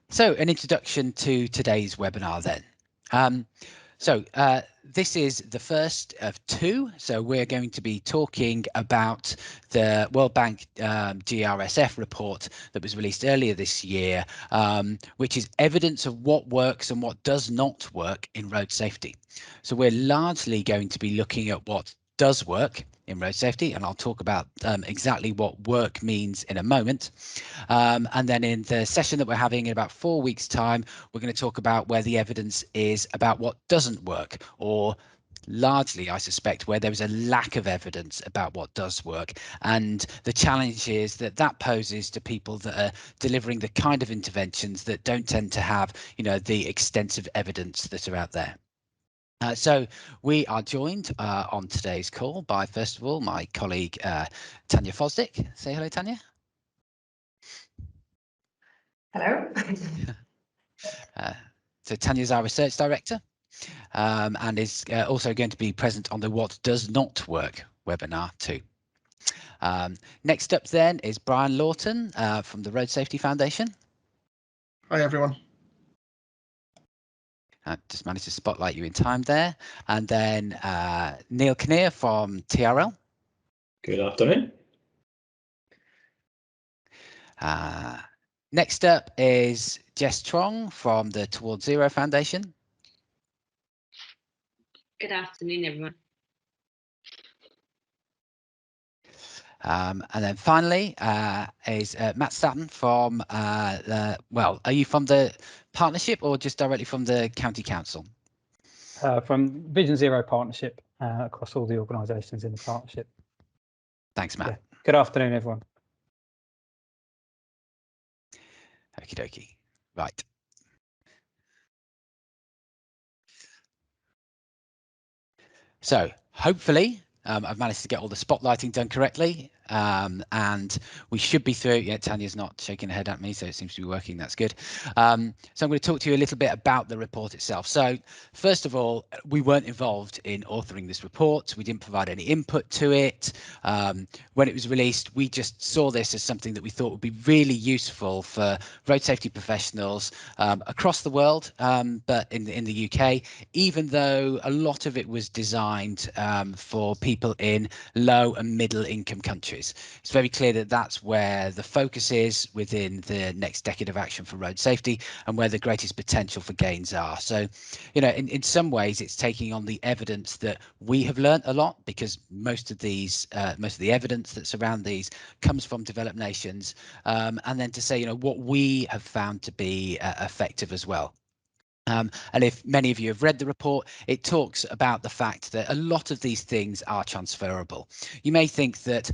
So an introduction to today's webinar then. This is the first of two. So we're going to be talking about the World Bank GRSF report that was released earlier this year, which is evidence of what works and what does not work in road safety. So we're largely going to be looking at what does work in road safety, and I'll talk about exactly what work means in a moment. And then in the session that we're having in about 4 weeks' time, we're going to talk about where the evidence is about what doesn't work, or largely, I suspect, where there is a lack of evidence about what does work, and the challenge is that that poses to people that are delivering the kind of interventions that don't tend to have, the extensive evidence that are out there. So we are joined on today's call by, first of all, my colleague Tanya Fosdick. Say hello, Tanya. Hello. So Tanya's our research director and is also going to be present on the What Does Not Work webinar too. Next up then is Brian Lawton from the Road Safety Foundation. Hi everyone. Just managed to spotlight you in time there. And then Neil Kinnear from TRL. Good afternoon. Next up is Jess Trong from the Towards Zero Foundation. Good afternoon, everyone. And then finally is Matt Staton from, well, are you from the partnership or just directly from the County Council? From Vision Zero Partnership across all the organisations in the partnership. Thanks, Matt. Yeah. Good afternoon, everyone. Okie dokie. Right. So hopefully I've managed to get all the spotlighting done correctly, and we should be through. Yeah, Tanya's not shaking her head at me, so it seems to be working. That's good. So I'm going to talk to you a little bit about the report itself. So first of all, we weren't involved in authoring this report. We didn't provide any input to it. When it was released, we just saw this as something that we thought would be really useful for road safety professionals across the world, but in the UK, even though a lot of it was designed for people in low and middle income countries. It's very clear that that's where the focus is within the next decade of action for road safety and where the greatest potential for gains are. So, in some ways it's taking on the evidence that we have learned a lot, because most of the evidence that's around these comes from developed nations, and then to say, what we have found to be effective as well. And if many of you have read the report, it talks about the fact that a lot of these things are transferable. You may think that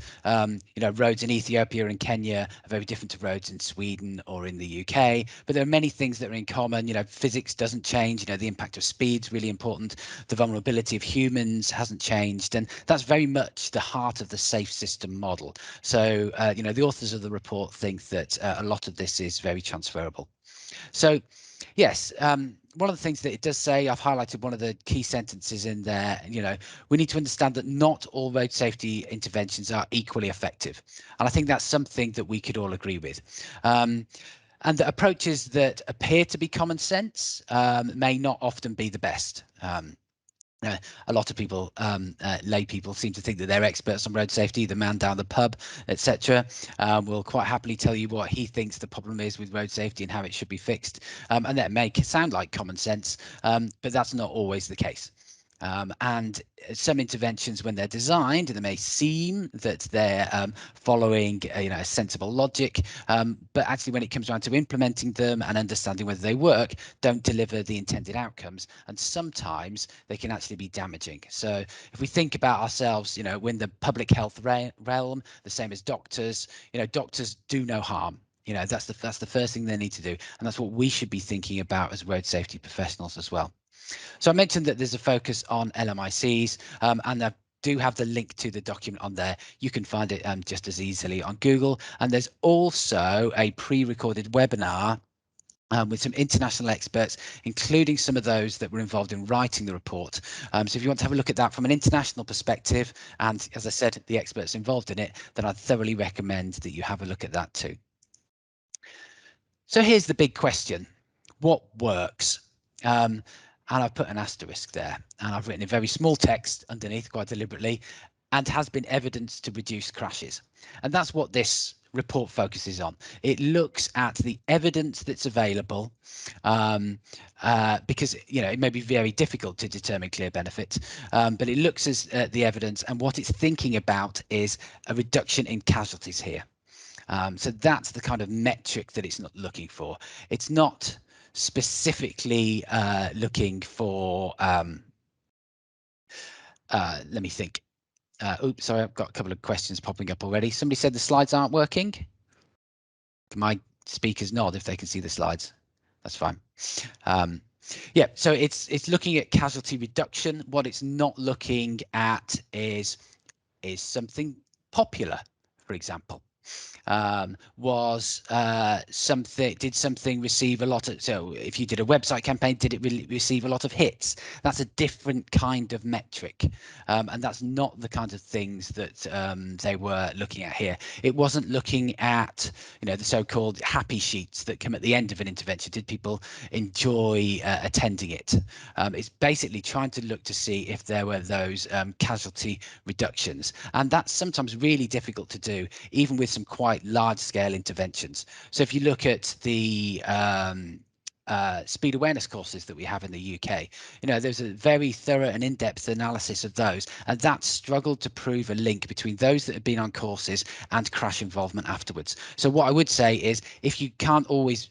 roads in Ethiopia and Kenya are very different to roads in Sweden or in the UK, but there are many things that are in common. Physics doesn't change. The impact of speed is really important. The vulnerability of humans hasn't changed, and that's very much the heart of the safe system model. So the authors of the report think that a lot of this is very transferable. So yes, one of the things that it does say, I've highlighted one of the key sentences in there, we need to understand that not all road safety interventions are equally effective. And I think that's something that we could all agree with. And the approaches that appear to be common sense may not often be the best. A lot of people, lay people, seem to think that they're experts on road safety. The man down the pub, etc., will quite happily tell you what he thinks the problem is with road safety and how it should be fixed. And that may sound like common sense, but that's not always the case. And some interventions, when they're designed, they may seem that they're following a sensible logic, but actually when it comes down to implementing them and understanding whether they work, don't deliver the intended outcomes, and sometimes they can actually be damaging. So if we think about ourselves, in the public health realm, the same as doctors, doctors do no harm. That's the first thing they need to do, and that's what we should be thinking about as road safety professionals as well. So I mentioned that there's a focus on LMICs, and I do have the link to the document on there. You can find it just as easily on Google. And there's also a pre-recorded webinar with some international experts, including some of those that were involved in writing the report. So if you want to have a look at that from an international perspective, and as I said, the experts involved in it, then I'd thoroughly recommend that you have a look at that too. So here's the big question: what works? And I've put an asterisk there, and I've written in very small text underneath quite deliberately, and has been evidence to reduce crashes. And that's what this report focuses on. It looks at the evidence that's available, because it may be very difficult to determine clear benefits, but it looks at the evidence, and what it's thinking about is a reduction in casualties here. So that's the kind of metric that it's not looking for. It's not specifically looking for, let me think. Oops, sorry, I've got a couple of questions popping up already. Somebody said the slides aren't working. Can my speakers nod if they can see the slides? That's fine. Yeah, so it's looking at casualty reduction. What it's not looking at is something popular, for example. Did something receive a lot of, so if you did a website campaign, did it really receive a lot of hits? That's a different kind of metric, and that's not the kind of things that they were looking at here. It wasn't looking at the so-called happy sheets that come at the end of an intervention. Did people enjoy attending it? It's basically trying to look to see if there were those casualty reductions, and that's sometimes really difficult to do, even with some quite large-scale interventions. So if you look at the speed awareness courses that we have in the UK, there's a very thorough and in-depth analysis of those, and that struggled to prove a link between those that have been on courses and crash involvement afterwards. So what I would say is, if you can't always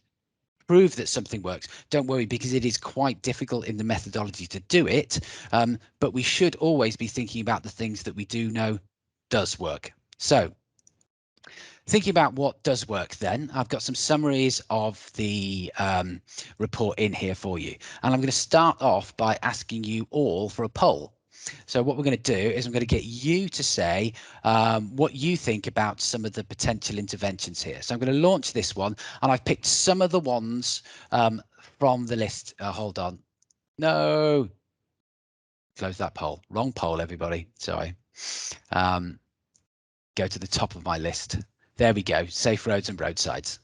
prove that something works, don't worry, because it is quite difficult in the methodology to do it, but we should always be thinking about the things that we do know does work. So thinking about what does work, then I've got some summaries of the report in here for you, and I'm going to start off by asking you all for a poll. So what we're going to do is I'm going to get you to say what you think about some of the potential interventions here. So I'm going to launch this one, and I've picked some of the ones from the list. Hold on. No. Close that poll. Wrong poll, everybody. Sorry. Go to the top of my list. There we go. Safe roads and roadsides.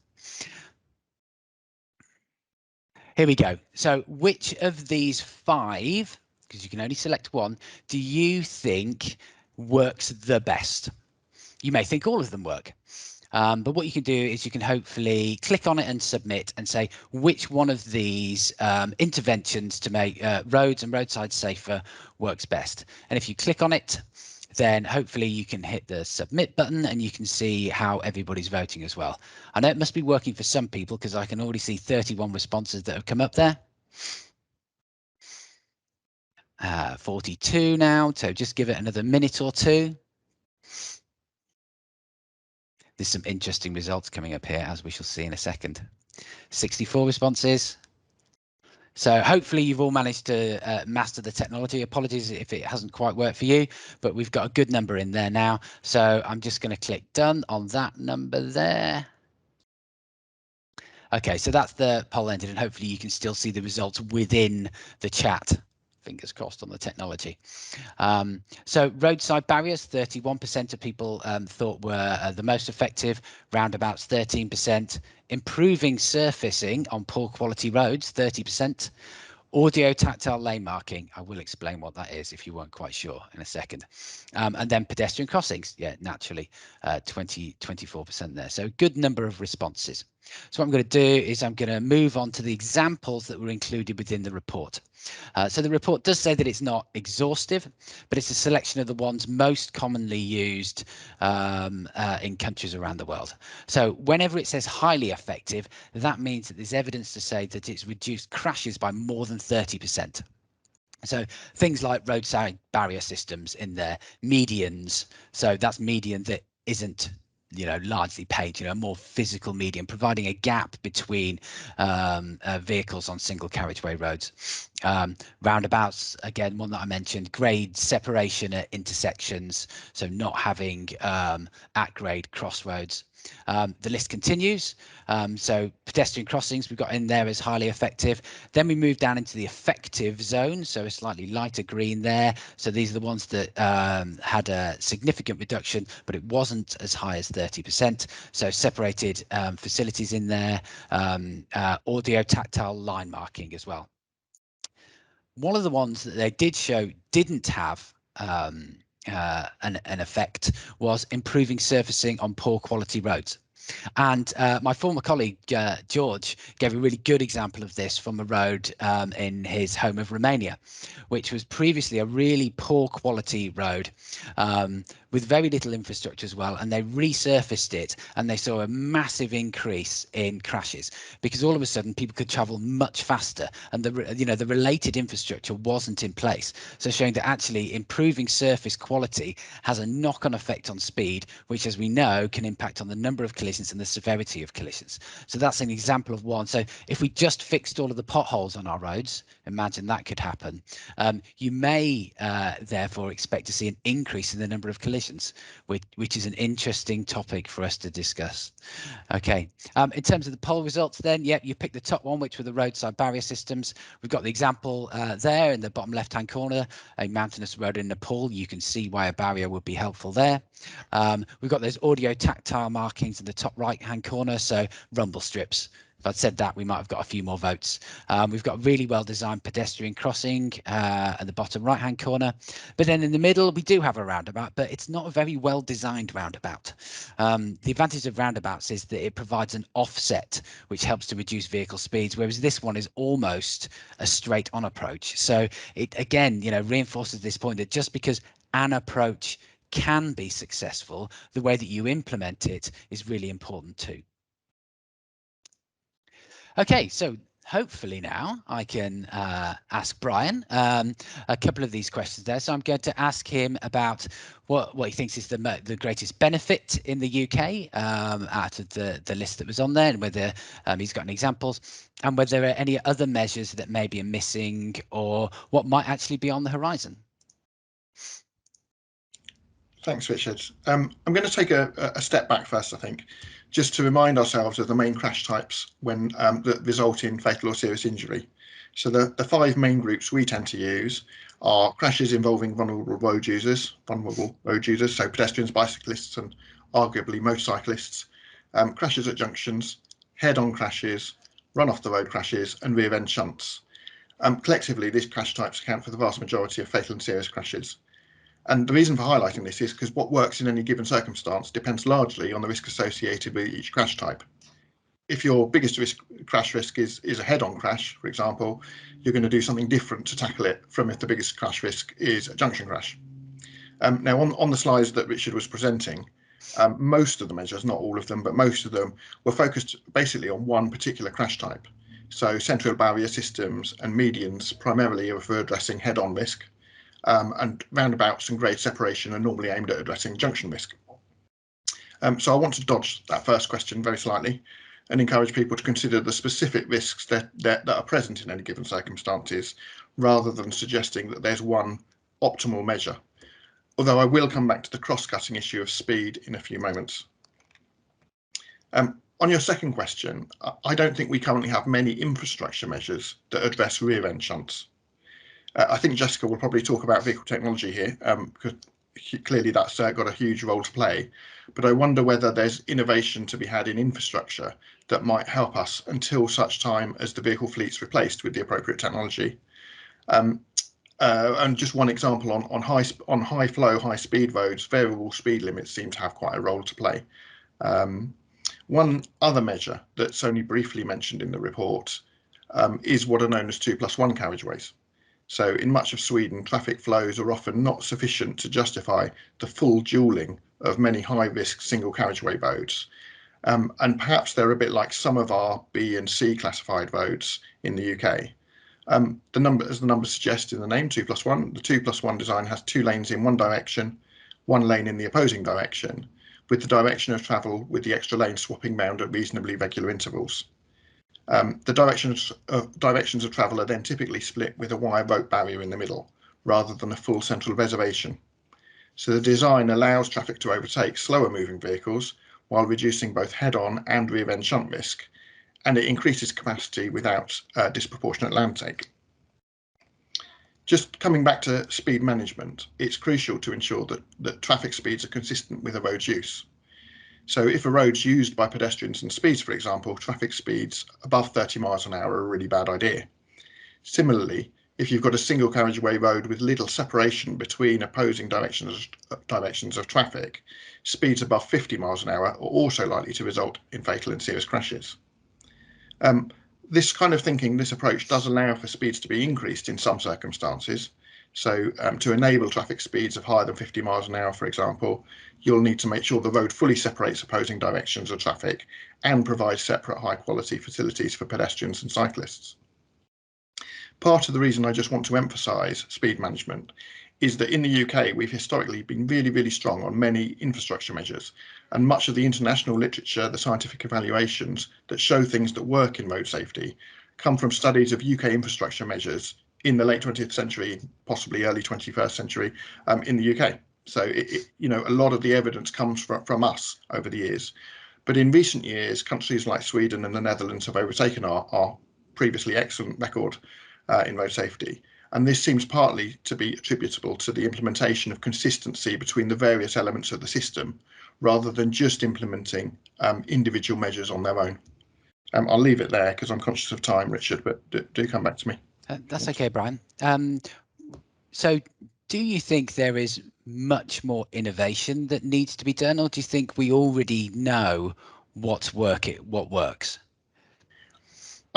Here we go. So which of these 5, because you can only select one, do you think works the best? You may think all of them work. But what you can do is you can hopefully click on it and submit and say which one of these interventions to make roads and roadsides safer works best. And if you click on it, then hopefully you can hit the submit button and you can see how everybody's voting as well. I know it must be working for some people, because I can already see 31 responses that have come up there. 42 now, so just give it another minute or two. There's some interesting results coming up here, as we shall see in a second. 64 responses. So hopefully you've all managed to master the technology. Apologies if it hasn't quite worked for you, but we've got a good number in there now. So I'm just going to click done on that number there. Okay, so that's the poll ended, and hopefully you can still see the results within the chat. Fingers crossed on the technology. So roadside barriers, 31% of people thought were the most effective, roundabouts 13%. Improving surfacing on poor quality roads, 30%. Audio tactile lane marking, I will explain what that is if you weren't quite sure in a second. And then pedestrian crossings, yeah, naturally, 24% there. So good number of responses. So what I'm going to do is I'm going to move on to the examples that were included within the report. So the report does say that it's not exhaustive, but it's a selection of the ones most commonly used in countries around the world. So whenever it says highly effective, that means that there's evidence to say that it's reduced crashes by more than 30%. So things like roadside barrier systems in there, medians. So that's median that isn't largely paved, a more physical median, providing a gap between vehicles on single carriageway roads. Roundabouts, again, one that I mentioned, grade separation at intersections, so not having at grade crossroads. The list continues. So pedestrian crossings we've got in there as highly effective. Then we move down into the effective zone, so a slightly lighter green there. So these are the ones that had a significant reduction, but it wasn't as high as 30%. So separated facilities in there, audio tactile line marking as well. One of the ones that they did show didn't have an effect was improving surfacing on poor quality roads. And my former colleague, George, gave a really good example of this from a road in his home of Romania, which was previously a really poor quality road with very little infrastructure as well. And they resurfaced it and they saw a massive increase in crashes because all of a sudden people could travel much faster and the related infrastructure wasn't in place. So showing that actually improving surface quality has a knock-on effect on speed, which, as we know, can impact on the number of collisions and the severity of collisions. So that's an example of one. So if we just fixed all of the potholes on our roads, imagine that could happen. You may therefore expect to see an increase in the number of collisions, which is an interesting topic for us to discuss. Okay, in terms of the poll results then, yep, you picked the top one, which were the roadside barrier systems. We've got the example there in the bottom left-hand corner, a mountainous road in Nepal. You can see why a barrier would be helpful there. We've got those audio tactile markings in the top right-hand corner, so rumble strips. If I'd said that, we might have got a few more votes. We've got a really well-designed pedestrian crossing at the bottom right-hand corner. But then in the middle, we do have a roundabout, but it's not a very well-designed roundabout. The advantage of roundabouts is that it provides an offset, which helps to reduce vehicle speeds, whereas this one is almost a straight-on approach. So it, again, reinforces this point that just because an approach can be successful, the way that you implement it is really important too. Okay, so hopefully now I can ask Brian a couple of these questions there. So I'm going to ask him about what he thinks is the greatest benefit in the UK out of the list that was on there, and whether he's got any examples, and whether there are any other measures that maybe are missing or what might actually be on the horizon. Thanks, Richard. I'm going to take a step back first, I think, just to remind ourselves of the main crash types when that result in fatal or serious injury. So the 5 main groups we tend to use are crashes involving vulnerable road users, so pedestrians, bicyclists, and arguably motorcyclists, crashes at junctions, head-on crashes, run-off-the-road crashes, and rear-end shunts. Collectively, these crash types account for the vast majority of fatal and serious crashes. And the reason for highlighting this is because what works in any given circumstance depends largely on the risk associated with each crash type. If your biggest crash risk is a head-on crash, for example, you're going to do something different to tackle it from if the biggest crash risk is a junction crash. Now, on the slides that Richard was presenting, most of the measures, not all of them, but most of them were focused basically on one particular crash type. So central barrier systems and medians primarily are for addressing head-on risk. And roundabouts and grade separation are normally aimed at addressing junction risk. So I want to dodge that first question very slightly and encourage people to consider the specific risks that are present in any given circumstances, rather than suggesting that there's one optimal measure. Although I will come back to the cross-cutting issue of speed in a few moments. On your second question, I don't think we currently have many infrastructure measures that address rear-end shunts. I think Jessica will probably talk about vehicle technology here, because clearly that's got a huge role to play. But I wonder whether there's innovation to be had in infrastructure that might help us until such time as the vehicle fleet's replaced with the appropriate technology. And just one example, on high flow, high speed roads, variable speed limits seem to have quite a role to play. One other measure that's only briefly mentioned in the report is what are known as 2+1 carriageways. So in much of Sweden, traffic flows are often not sufficient to justify the full dualling of many high-risk single carriageway roads. And perhaps they're a bit like some of our B and C classified roads in the UK. As the number suggests in the name, 2+1, the 2+1 design has 2 lanes in one direction, 1 lane in the opposing direction, with the direction of travel with the extra lane swapping round at reasonably regular intervals. The directions of travel are then typically split with a wire rope barrier in the middle, rather than a full central reservation. So the design allows traffic to overtake slower moving vehicles while reducing both head-on and rear-end shunt risk, and it increases capacity without disproportionate land take. Just coming back to speed management, it's crucial to ensure that traffic speeds are consistent with a road's use. So if a road's used by pedestrians and speeds, for example, traffic speeds above 30 miles an hour are a really bad idea. Similarly, if you've got a single carriageway road with little separation between opposing directions of traffic, speeds above 50 miles an hour are also likely to result in fatal and serious crashes. This kind of thinking, this approach does allow for speeds to be increased in some circumstances. So to enable traffic speeds of higher than 50 miles an hour, for example, you'll need to make sure the road fully separates opposing directions of traffic and provides separate high quality facilities for pedestrians and cyclists. Part of the reason I just want to emphasise speed management is that in the UK, we've historically been really, really strong on many infrastructure measures, and much of the international literature, the scientific evaluations that show things that work in road safety come from studies of UK infrastructure measures in the late 20th century, possibly early 21st century in the UK. So, a lot of the evidence comes from us over the years. But in recent years, countries like Sweden and the Netherlands have overtaken our previously excellent record in road safety. And this seems partly to be attributable to the implementation of consistency between the various elements of the system, rather than just implementing individual measures on their own. I'll leave it there because I'm conscious of time, Richard, but do come back to me. That's okay, Brian. So do you think there is much more innovation that needs to be done, or do you think we already know what works?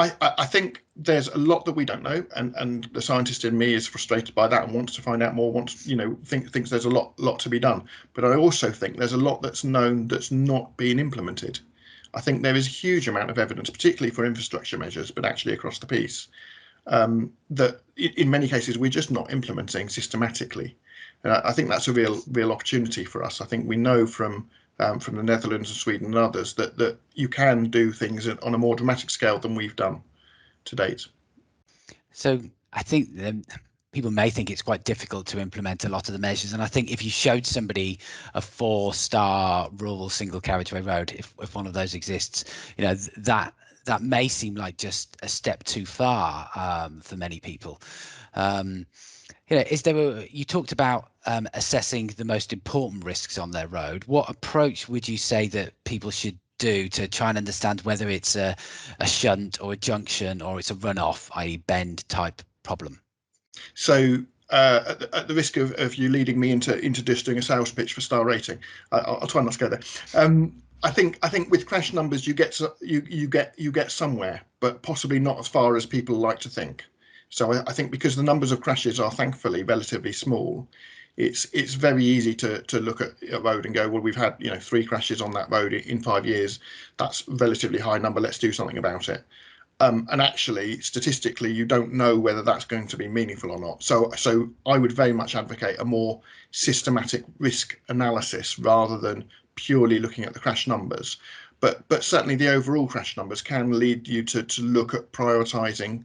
I think there's a lot that we don't know, and the scientist in me is frustrated by that and wants to find out more. Thinks there's a lot to be done. But I also think there's a lot that's known that's not being implemented. I think there is a huge amount of evidence, particularly for infrastructure measures, but actually across the piece, that in many cases we're just not implementing systematically. I think that's a real opportunity for us. I think we know from the Netherlands and Sweden and others that you can do things on a more dramatic scale than we've done to date. So I think people may think it's quite difficult to implement a lot of the measures, and I think if you showed somebody a 4-star rural single carriageway road, if one of those exists, that may seem like just a step too far for many people. You talked about assessing the most important risks on their road. What approach would you say that people should do to try and understand whether it's a shunt or a junction or it's a runoff, i.e. bend type problem? So at the risk of you leading me into just doing a sales pitch for star rating, I'll try not to go there. I think with crash numbers you get somewhere, but possibly not as far as people like to think. So I think because the numbers of crashes are thankfully relatively small, it's very easy to look at a road and go, well, we've had 3 crashes on that road in 5 years. That's a relatively high number. Let's do something about it. And actually, statistically, you don't know whether that's going to be meaningful or not. So I would very much advocate a more systematic risk analysis rather than purely looking at the crash numbers. But certainly the overall crash numbers can lead you to look at prioritising,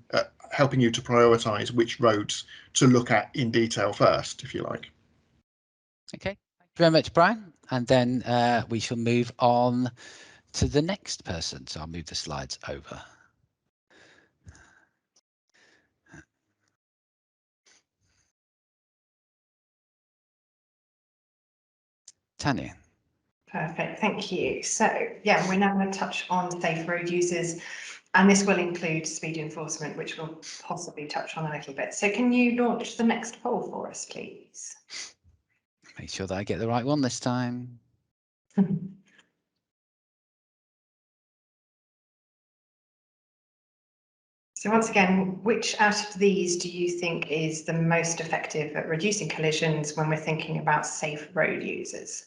helping you to prioritise which roads to look at in detail first, if you like. Okay, thank you very much, Brian. And then we shall move on to the next person. So I'll move the slides over. Tanya. Perfect, thank you. So yeah, we're now going to touch on safe road users, and this will include speed enforcement, which we'll possibly touch on a little bit. So can you launch the next poll for us, please? Make sure that I get the right one this time. So once again, which out of these do you think is the most effective at reducing collisions when we're thinking about safe road users?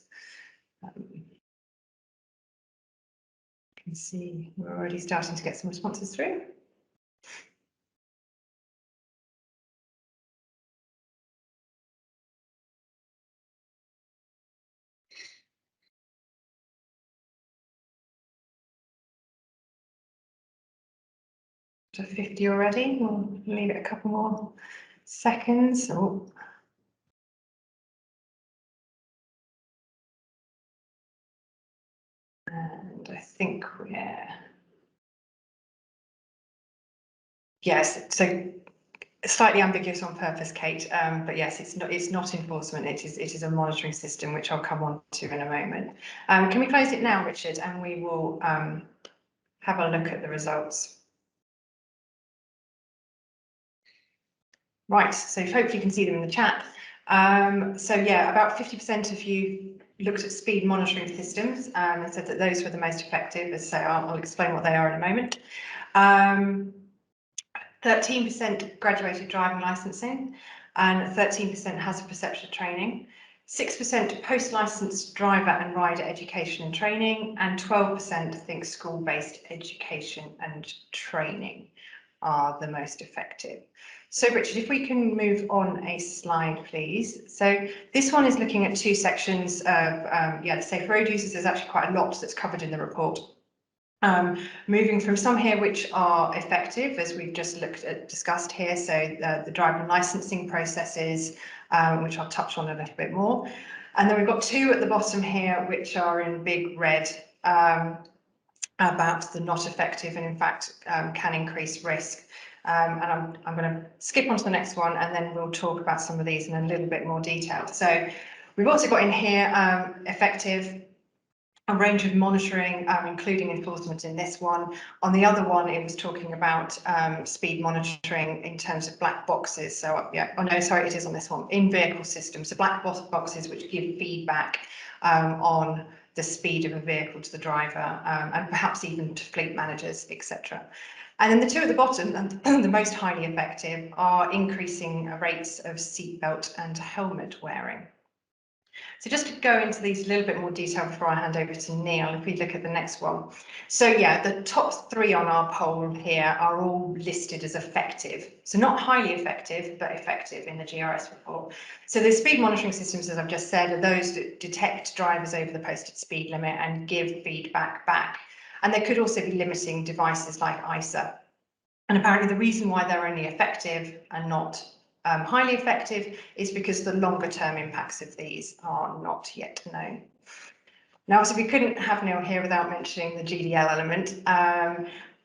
You can see we're already starting to get some responses through. To 50 already. We'll leave it a couple more seconds. Oh. And I think we're, yes, so slightly ambiguous on purpose, Kate, but yes, it's not enforcement, it is a monitoring system, which I'll come on to in a moment. Can we close it now, Richard, and we will have a look at the results. Right, so hopefully you can see them in the chat. So yeah, about 50% of you looked at speed monitoring systems and said that those were the most effective. As I say, I'll explain what they are in a moment. 13% graduated driving licensing and 13% hazard perception training. 6% post-licensed driver and rider education and training, and 12% think school-based education and training are the most effective. So Richard, if we can move on a slide, please. So this one is looking at two sections of, the safe road users. There's actually quite a lot that's covered in the report. Moving from some here which are effective, as we've just discussed here, so the driving licensing processes, which I'll touch on a little bit more. And then we've got two at the bottom here, which are in big red, about the not effective and in fact can increase risk. And I'm going to skip on to the next one, and then we'll talk about some of these in a little bit more detail. So we've also got in here effective, a range of monitoring, including enforcement in this one. On the other one, it was talking about speed monitoring in terms of black boxes. So yeah, oh no, sorry, it is on this one, in vehicle systems. So black boxes which give feedback on the speed of a vehicle to the driver, and perhaps even to fleet managers, etc. And then the two at the bottom, and the most highly effective, are increasing rates of seatbelt and helmet wearing. So just to go into these a little bit more detail before I hand over to Neil, if we look at the next one. So yeah, the top three on our poll here are all listed as effective. So not highly effective, but effective in the GRS report. So the speed monitoring systems, as I've just said, are those that detect drivers over the posted speed limit and give feedback back. And there could also be limiting devices like ISA. And apparently the reason why they're only effective and not highly effective is because the longer term impacts of these are not yet known. Now, obviously, we couldn't have Neil here without mentioning the GDL element.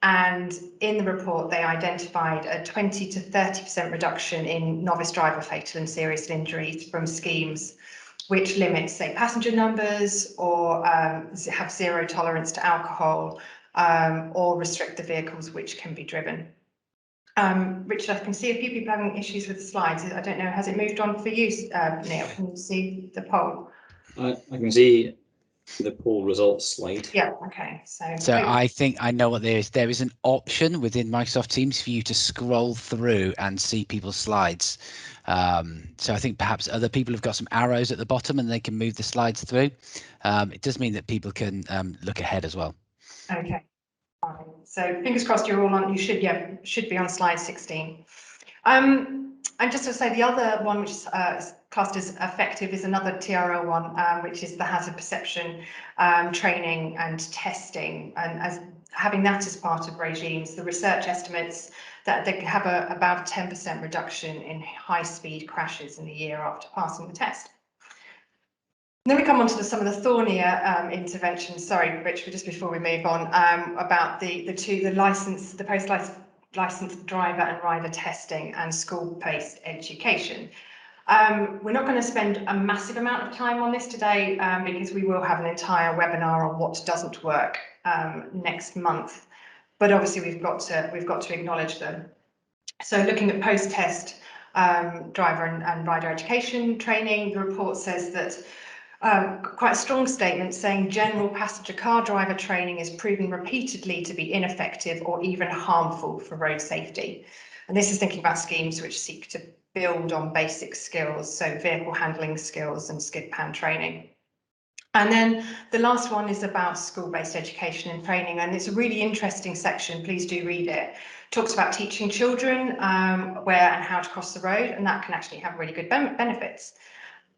And in the report, they identified a 20 to 30% reduction in novice driver fatal and serious injuries from schemes which limit, say, passenger numbers, or have zero tolerance to alcohol, or restrict the vehicles which can be driven. Richard, I can see a few people having issues with the slides. I don't know, has it moved on for you, Neil? Can you see the poll? I can see the poll results slide. Yeah, okay. So I think I know what there is. There is an option within Microsoft Teams for you to scroll through and see people's slides. So I think perhaps other people have got some arrows at the bottom and they can move the slides through. It does mean that people can look ahead as well. Okay. So fingers crossed you're all on, you should be on slide 16. And just to say, the other one which is classed as effective is another TRL one, which is the hazard perception training and testing. And as having that as part of regimes, the research estimates that they have about a 10% reduction in high-speed crashes in the year after passing the test. Then we come on to some of the thornier interventions. Sorry, Rich, just before we move on, about the post-licensed driver and rider testing and school-based education. We're not going to spend a massive amount of time on this today, because we will have an entire webinar on what doesn't work next month. But obviously we've got to acknowledge them. So looking at post-test driver and rider education training, the report says that quite a strong statement saying general passenger car driver training is proving repeatedly to be ineffective or even harmful for road safety. And this is thinking about schemes which seek to build on basic skills, so vehicle handling skills and skid pan training. And then the last one is about school-based education and training, and it's a really interesting section. Please do read it. It talks about teaching children where and how to cross the road, and that can actually have really good benefits.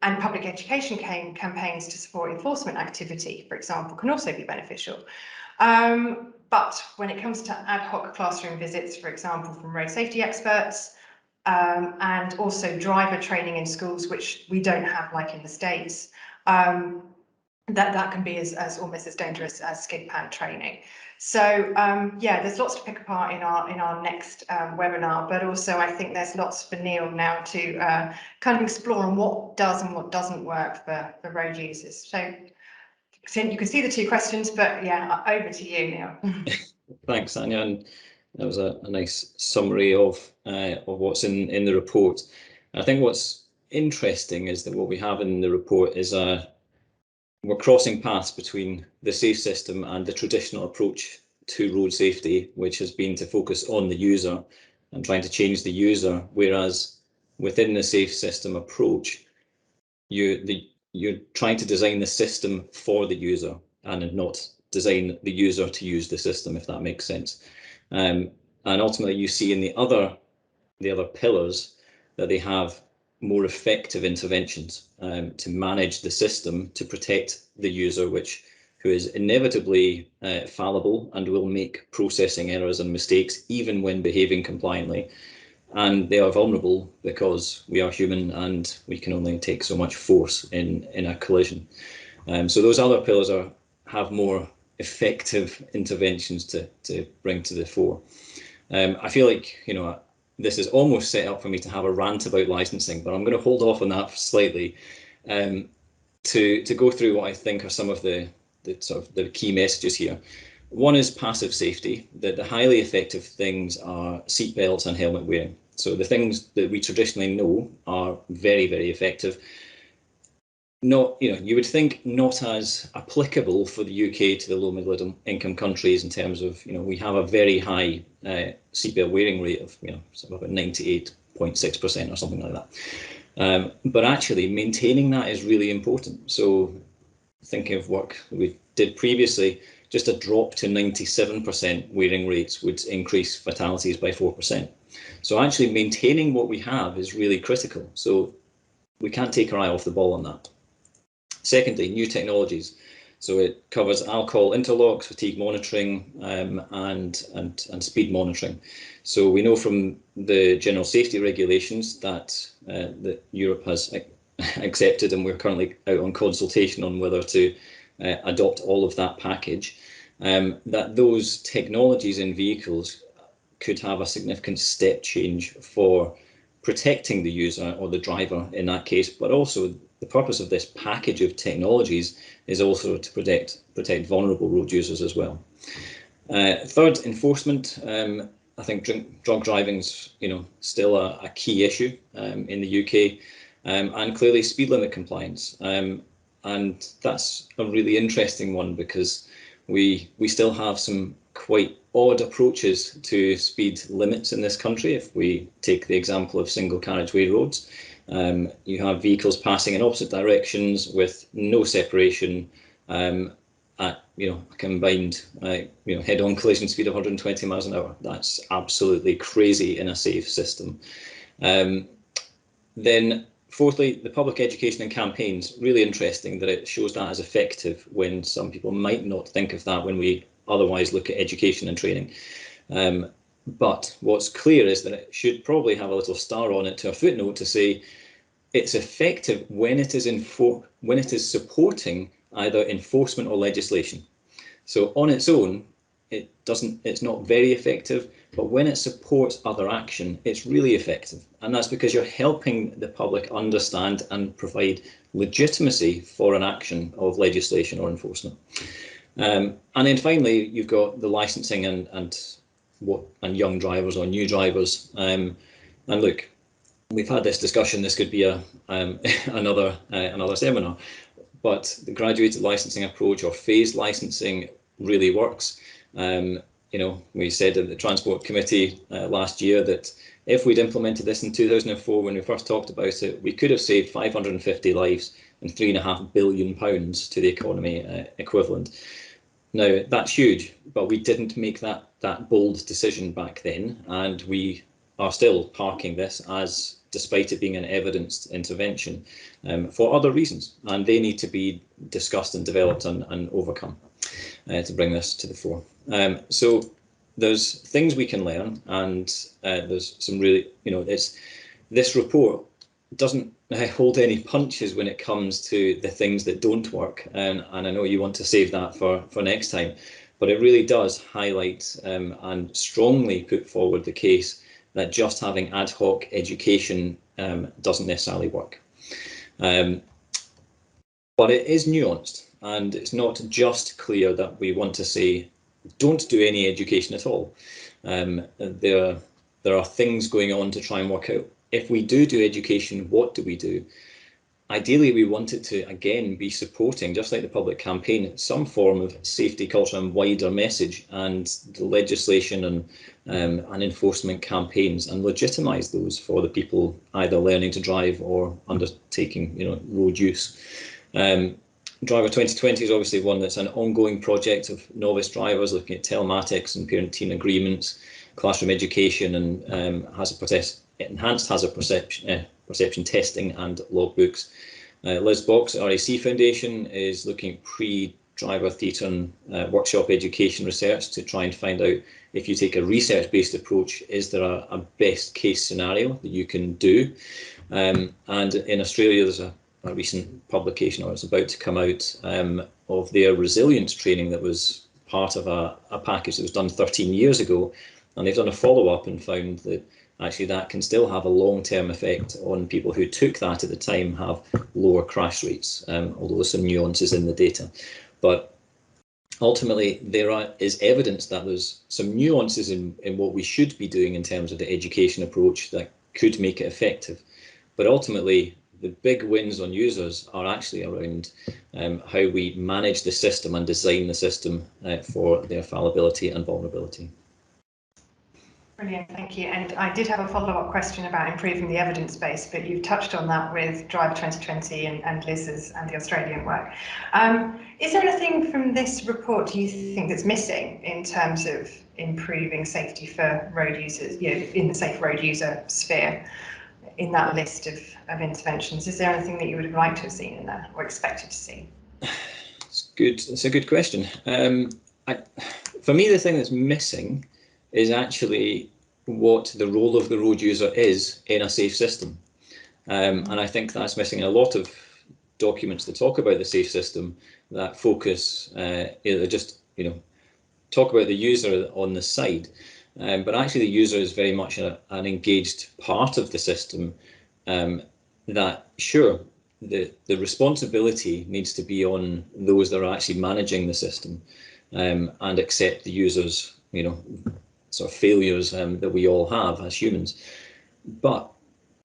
And public education campaigns to support enforcement activity, for example, can also be beneficial. But when it comes to ad hoc classroom visits, for example, from road safety experts, and also driver training in schools, which we don't have like in the States, that can be as almost as dangerous as skid pad training. So yeah, there's lots to pick apart in our next webinar, but also I think there's lots for Neil now to kind of explore on what does and what doesn't work for road users. So you can see the two questions, but yeah, over to you, Neil. Thanks, Anya, and that was a nice summary of what's in the report. I think what's interesting is that what we have in the report is we're crossing paths between the SAFE system and the traditional approach to road safety, which has been to focus on the user and trying to change the user, whereas within the SAFE system approach, you're trying to design the system for the user and not design the user to use the system, if that makes sense. And ultimately, you see in the other pillars that they have more effective interventions to manage the system to protect the user, who is inevitably fallible and will make processing errors and mistakes even when behaving compliantly. And they are vulnerable because we are human and we can only take so much force in a collision. So those other pillars have more effective interventions to bring to the fore. I feel like, this is almost set up for me to have a rant about licensing, but I'm going to hold off on that slightly to go through what I think are some of the key messages here. One is passive safety, that the highly effective things are seatbelts and helmet wearing. So the things that we traditionally know are very, very effective. Not, you would think not as applicable for the UK to the low middle income countries in terms of, we have a very high seatbelt wearing rate of, about 98.6% or something like that. But actually maintaining that is really important. So thinking of work we did previously, just a drop to 97% wearing rates would increase fatalities by 4%. So actually maintaining what we have is really critical. So we can't take our eye off the ball on that. Secondly, new technologies. So it covers alcohol interlocks, fatigue monitoring, and speed monitoring. So we know from the general safety regulations that Europe has accepted, and we're currently out on consultation on whether to adopt all of that package, that those technologies in vehicles could have a significant step change for protecting the user or the driver in that case, but also the purpose of this package of technologies is also to protect vulnerable road users as well. Third, enforcement. I think drunk driving's still a key issue in the UK, and clearly speed limit compliance. And that's a really interesting one because we still have some quite odd approaches to speed limits in this country. If we take the example of single carriageway roads, you have vehicles passing in opposite directions with no separation at a combined head-on collision speed of 120 miles an hour. That's absolutely crazy in a safe system. Then fourthly, the public education and campaigns, really interesting that it shows that as effective when some people might not think of that when we otherwise look at education and training. But what's clear is that it should probably have a little star on it to a footnote to say it's effective when it is supporting either enforcement or legislation. So on its own, it's not very effective, but when it supports other action, it's really effective. And that's because you're helping the public understand and provide legitimacy for an action of legislation or enforcement. And then finally, you've got the licensing and young drivers or new drivers. And look, we've had this discussion. This could be another seminar, but the graduated licensing approach or phased licensing really works. We said at the Transport Committee last year that if we'd implemented this in 2004 when we first talked about it, we could have saved 550 lives and £3.5 billion to the economy equivalent. Now, that's huge, but we didn't make that bold decision back then, and we are still parking this as, despite it being an evidenced intervention, for other reasons, and they need to be discussed and developed and overcome to bring this to the fore. So there's things we can learn, and there's some really, this report doesn't hold any punches when it comes to the things that don't work, and I know you want to save that for next time, but it really does highlight and strongly put forward the case that just having ad hoc education doesn't necessarily work. But it is nuanced, and it's not just clear that we want to say don't do any education at all. There are things going on to try and work out, if we do education, what do we do? Ideally, we want it to, again, be supporting, just like the public campaign, some form of safety culture and wider message, and the legislation and enforcement campaigns, and legitimise those for the people either learning to drive or undertaking, road use. Driver 2020 is obviously one that's an ongoing project of novice drivers looking at telematics and parent-teen agreements, classroom education, and enhanced hazard perception testing and logbooks. Liz Box, RAC Foundation, is looking at pre-driver theatre and workshop education research to try and find out, if you take a research-based approach, is there a best case scenario that you can do? And in Australia, there's a recent publication, or it's about to come out, of their resilience training that was part of a package that was done 13 years ago, and they've done a follow-up and found that actually that can still have a long-term effect on people who took that at the time, have lower crash rates, although there's some nuances in the data. But ultimately, there is evidence that there's some nuances in what we should be doing in terms of the education approach that could make it effective. But ultimately, the big wins on users are actually around how we manage the system and design the system for their fallibility and vulnerability. Brilliant, thank you. And I did have a follow-up question about improving the evidence base, but you've touched on that with Driver 2020 and Liz's and the Australian work. Is there anything from this report, do you think, that's missing in terms of improving safety for road users, in the safe road user sphere, in that list of interventions? Is there anything that you would have liked to have seen in there or expected to see? It's a good question. For me, the thing that's missing is actually what the role of the road user is in a safe system. And I think that's missing in a lot of documents that talk about the safe system, that focus, talk about the user on the side. But actually the user is very much an engaged part of the system, that, sure, the responsibility needs to be on those that are actually managing the system, and accept the user's, sort of failures that we all have as humans. But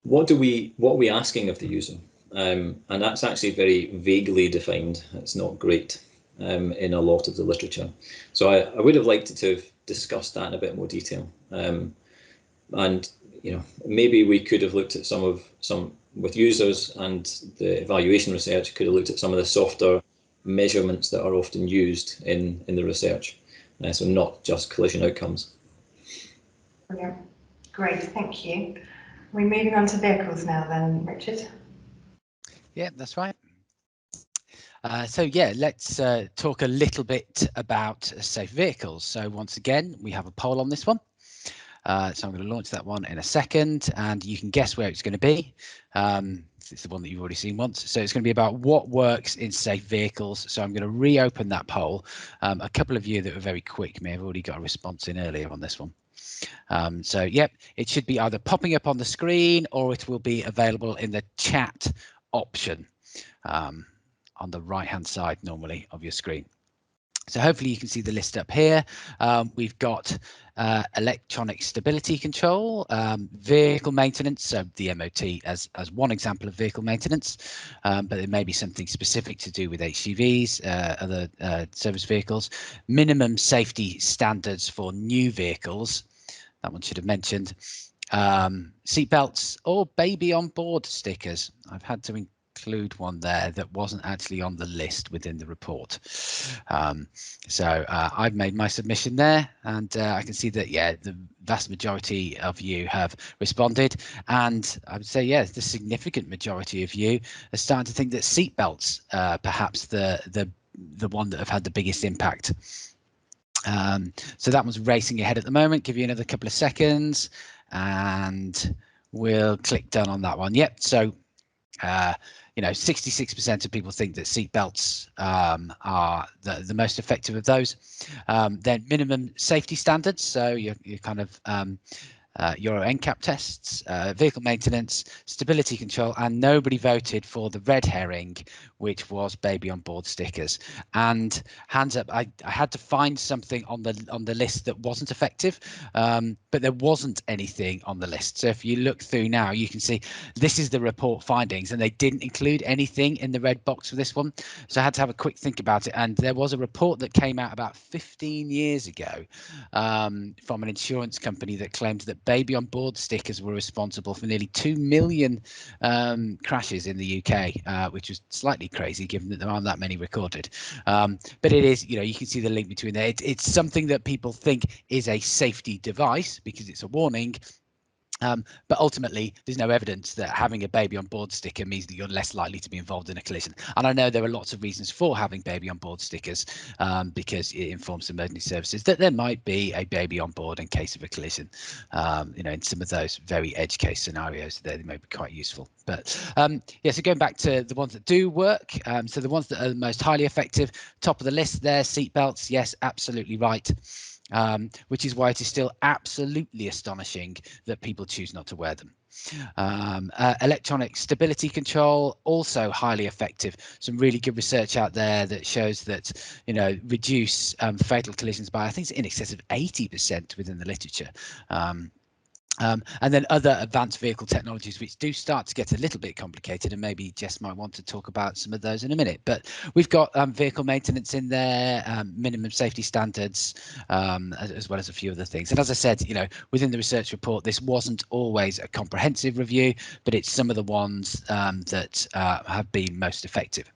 what are we asking of the user? And that's actually very vaguely defined. It's not great in a lot of the literature. So I would have liked to have discussed that in a bit more detail. And maybe we could have looked at some with users, and the evaluation research could have looked at some of the softer measurements that are often used in the research. So not just collision outcomes. Brilliant. Great, thank you. We're moving on to vehicles now then, Richard. Yeah, that's right. So yeah, let's talk a little bit about safe vehicles. So once again, we have a poll on this one. So I'm going to launch that one in a second, and you can guess where it's going to be. It's the one that you've already seen once. So it's going to be about what works in safe vehicles. So I'm going to reopen that poll. A couple of you that were very quick may have already got a response in earlier on this one. So yep, it should be either popping up on the screen, or it will be available in the chat option on the right hand side normally of your screen. So hopefully you can see the list up here. We've got electronic stability control, vehicle maintenance, so the MOT as one example of vehicle maintenance, but it may be something specific to do with HGVs, other service vehicles, minimum safety standards for new vehicles. That one should have mentioned seat belts or baby on board stickers. I've had to include one there that wasn't actually on the list within the report. So I've made my submission there, and I can see that, yeah, the vast majority of you have responded, and I would say, yeah, the significant majority of you are starting to think that seat belts perhaps the one that have had the biggest impact. So that one's racing ahead at the moment. Give you another couple of seconds, and we'll click done on that one. Yep. So, 66% of people think that seat belts are the most effective of those. Then minimum safety standards. So you're kind of Euro NCAP tests, vehicle maintenance, stability control, and nobody voted for the red herring, which was baby on board stickers. And hands up, I had to find something on the list that wasn't effective, but there wasn't anything on the list. So if you look through now, you can see this is the report findings, and they didn't include anything in the red box for this one. So I had to have a quick think about it. And there was a report that came out about 15 years ago from an insurance company that claimed that baby on board stickers were responsible for nearly 2 million crashes in the UK, which was slightly crazy given that there aren't that many recorded. But it is, you can see the link between there. It's something that people think is a safety device because it's a warning. But ultimately, there's no evidence that having a baby on board sticker means that you're less likely to be involved in a collision. And I know there are lots of reasons for having baby on board stickers because it informs emergency services that there might be a baby on board in case of a collision. In some of those very edge case scenarios, they may be quite useful. But so going back to the ones that do work, so the ones that are the most highly effective, top of the list there, seat belts, yes, absolutely right. Which is why it is still absolutely astonishing that people choose not to wear them. Electronic stability control, also highly effective. Some really good research out there that shows that, reduce fatal collisions by, I think it's in excess of 80% within the literature. And then other advanced vehicle technologies, which do start to get a little bit complicated, and maybe Jess might want to talk about some of those in a minute. But we've got vehicle maintenance in there, minimum safety standards, as well as a few other things. And as I said, within the research report, this wasn't always a comprehensive review, but it's some of the ones that have been most effective.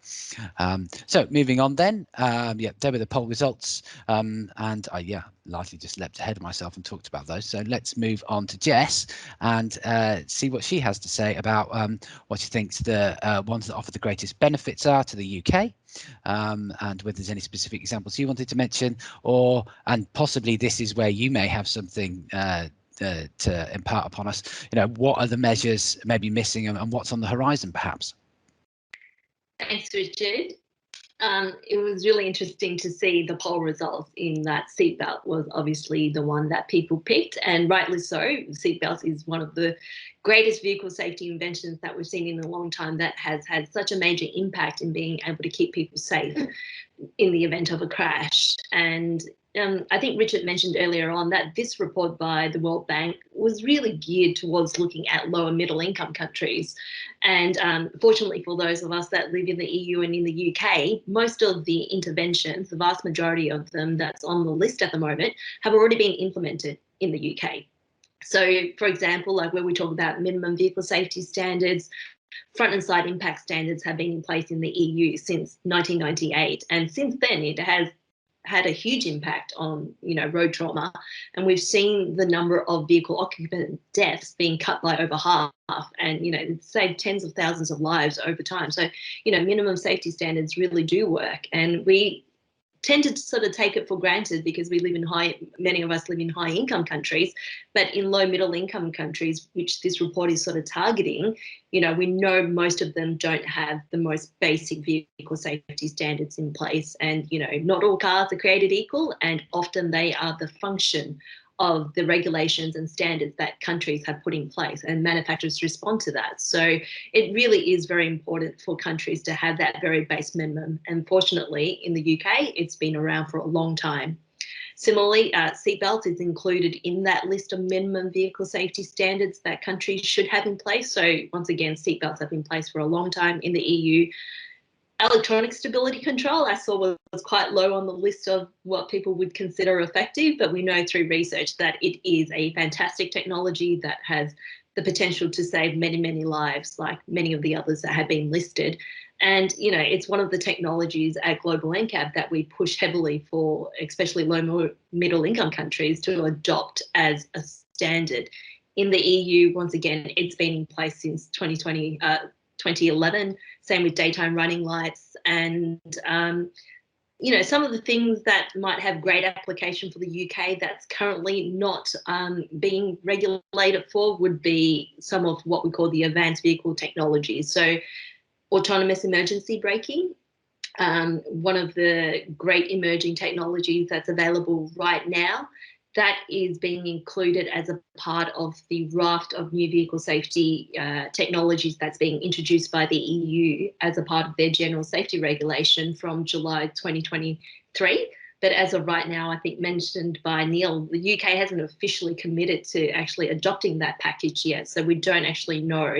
So moving on then, there were the poll results, and I largely just leapt ahead of myself and talked about those. So let's move on to Jess and see what she has to say about what she thinks the ones that offer the greatest benefits are to the UK, and whether there's any specific examples you wanted to mention, and possibly this is where you may have something to impart upon us. What are the measures maybe missing and what's on the horizon perhaps? Thanks, Richard. It was really interesting to see the poll results in that seatbelt was obviously the one that people picked, and rightly so. Seatbelts is one of the greatest vehicle safety inventions that we've seen in a long time that has had such a major impact in being able to keep people safe in the event of a crash. And I think Richard mentioned earlier on that this report by the World Bank was really geared towards looking at lower middle income countries. And fortunately for those of us that live in the EU and in the UK, most of the interventions, the vast majority of them that's on the list at the moment, have already been implemented in the UK. So, for example, like where we talk about minimum vehicle safety standards, front and side impact standards have been in place in the EU since 1998. And since then, it has had a huge impact on, road trauma. And we've seen the number of vehicle occupant deaths being cut by over half and, saved tens of thousands of lives over time. So, minimum safety standards really do work. And we tend to sort of take it for granted because many of us live in high income countries, but in low middle income countries, which this report is sort of targeting, we know most of them don't have the most basic vehicle safety standards in place. And, not all cars are created equal, and often they are the function of the regulations and standards that countries have put in place, and manufacturers respond to that. So it really is very important for countries to have that very base minimum. And fortunately, in the UK, it's been around for a long time. Similarly, seatbelts is included in that list of minimum vehicle safety standards that countries should have in place. So once again, seatbelts have been in place for a long time in the EU. Electronic stability control, I saw was quite low on the list of what people would consider effective, but we know through research that it is a fantastic technology that has the potential to save many, many lives, like many of the others that have been listed. And, it's one of the technologies at Global NCAP that we push heavily for, especially low middle income countries, to adopt as a standard. In the EU, once again, it's been in place since 2011, same with daytime running lights. And, you know, some of the things that might have great application for the UK that's currently not being regulated for would be some of what we call the advanced vehicle technologies. So autonomous emergency braking, one of the great emerging technologies that's available right now, that is being included as a part of the raft of new vehicle safety technologies that's being introduced by the EU as a part of their general safety regulation from July 2023. But as of right now, I think mentioned by Neil, the UK hasn't officially committed to actually adopting that package yet. So we don't actually know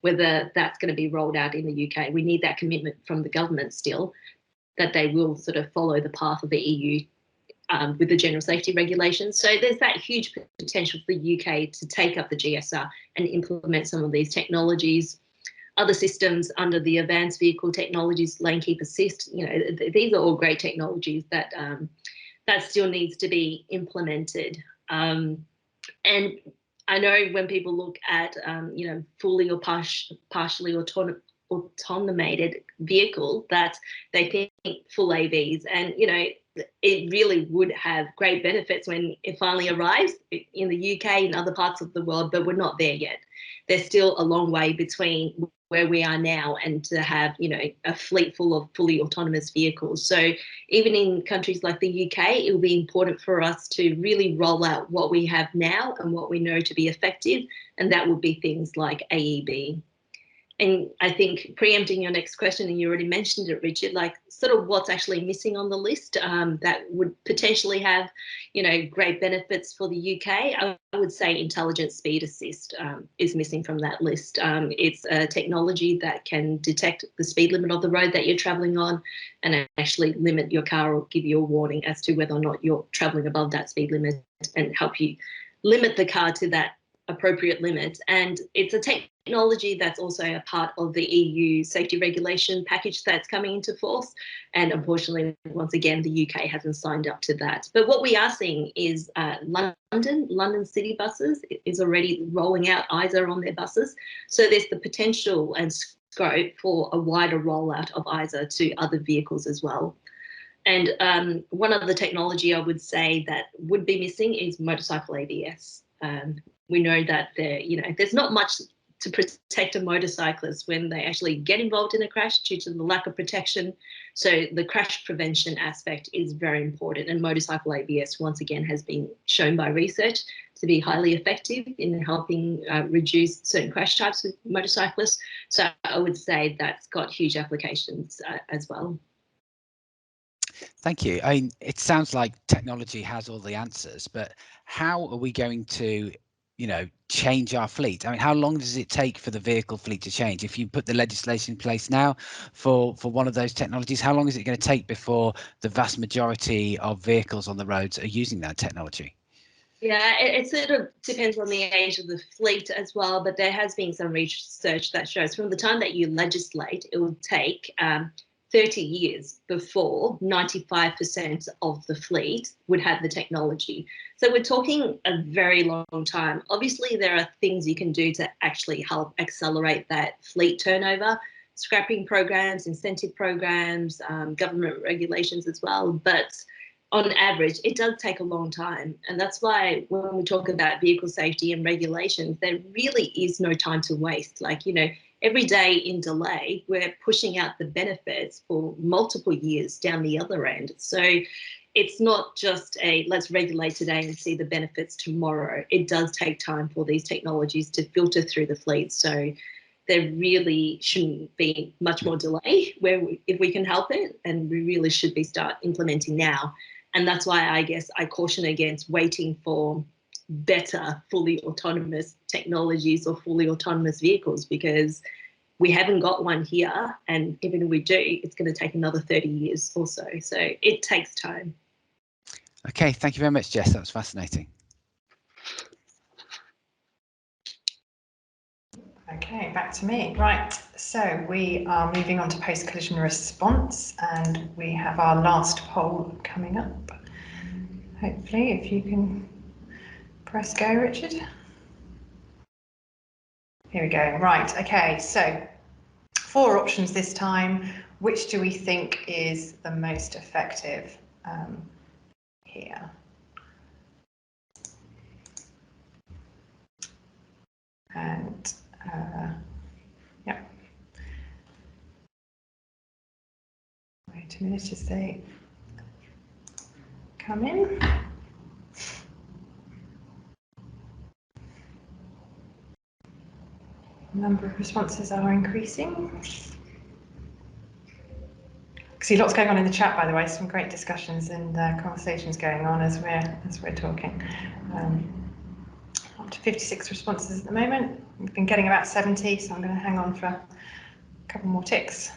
whether that's going to be rolled out in the UK. We need that commitment from the government still, that they will sort of follow the path of the EU with the general safety regulations. So there's that huge potential for the UK to take up the GSR and implement some of these technologies. Other systems under the advanced vehicle technologies, lane keep assist, you know, these are all great technologies that that still needs to be implemented. And I know when people look at, you know, fully or partially automated vehicle, that they think full AVs, and, you know, it really would have great benefits when it finally arrives in the UK and other parts of the world, but we're not there yet. There's still a long way between where we are now and to have, you know, a fleet full of fully autonomous vehicles. So even in countries like the UK, it will be important for us to really roll out what we have now and what we know to be effective, and that would be things like AEB. And I think preempting your next question, and you already mentioned it, Richard, like sort of what's actually missing on the list that would potentially have, you know, great benefits for the UK. I would say intelligent speed assist is missing from that list. It's a technology that can detect the speed limit of the road that you're traveling on and actually limit your car or give you a warning as to whether or not you're traveling above that speed limit and help you limit the car to that appropriate limit. And it's a technology that's also a part of the EU safety regulation package that's coming into force. And unfortunately, once again, the UK hasn't signed up to that. But what we are seeing is London city buses is already rolling out ISA on their buses. So there's the potential and scope for a wider rollout of ISA to other vehicles as well. And one of the technology I would say that would be missing is motorcycle ABS. We know that there's not much to protect a motorcyclist when they actually get involved in a crash due to the lack of protection. So the crash prevention aspect is very important, and motorcycle ABS once again has been shown by research to be highly effective in helping reduce certain crash types with motorcyclists. So I would say that's got huge applications as well. Thank you. I mean, it sounds like technology has all the answers, but how are we going to, you know, change our fleet? I mean, how long does it take for the vehicle fleet to change? If you put the legislation in place now for one of those technologies, how long is it going to take before the vast majority of vehicles on the roads are using that technology? Yeah, it sort of depends on the age of the fleet as well, but there has been some research that shows from the time that you legislate, it will take 30 years before 95% of the fleet would have the technology. So we're talking a very long time. Obviously, there are things you can do to actually help accelerate that fleet turnover, scrapping programs, incentive programs, government regulations as well. But on average, it does take a long time. And that's why when we talk about vehicle safety and regulations, there really is no time to waste. Like, you know, every day in delay, we're pushing out the benefits for multiple years down the other end. So it's not just a let's regulate today and see the benefits tomorrow. It does take time for these technologies to filter through the fleet. So there really shouldn't be much more delay if we can help it, and we really should be start implementing now. And that's why I guess I caution against waiting for better fully autonomous technologies or fully autonomous vehicles, because we haven't got one here, and even if we do, it's going to take another 30 years or so. So it takes time. Okay, thank you very much, Jess. That was fascinating. Okay, back to me. Right, so we are moving on to post-collision response, and we have our last poll coming up. Hopefully, if you can press go, Richard. Here we go. Right, okay, so 4 options this time. which do we think is the most effective here? And yeah, wait a minute as they come in. Number of responses are increasing. See lots going on in the chat, by the way. Some great discussions and conversations going on as we're talking. Up to 56 responses at the moment. We've been getting about 70, so I'm going to hang on for a couple more ticks.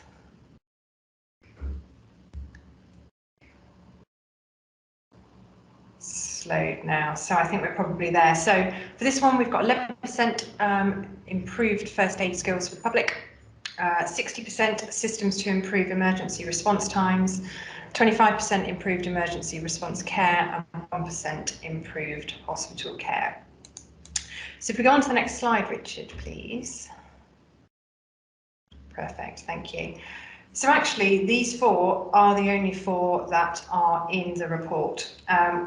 Slowed now, so I think we're probably there. So for this one, we've got 11% improved first aid skills for the public, 60% systems to improve emergency response times, 25% improved emergency response care, and 1% improved hospital care. So if we go on to the next slide, Richard, please. Perfect, thank you. So actually, these 4 are the only 4 that are in the report,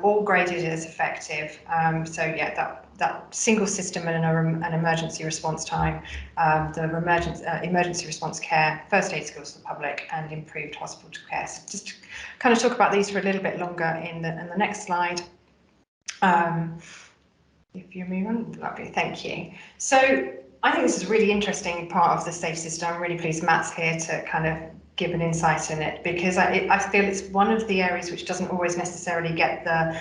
all graded as effective. So yeah, that single system and an emergency response time, the emergency response care, first aid skills for the public, and improved hospital care. So just to kind of talk about these for a little bit longer in the next slide. If you move on, lovely, thank you. So I think this is a really interesting part of the SAFE system. I'm really pleased Matt's here to kind of give an insight in it, because I feel it's one of the areas which doesn't always necessarily get the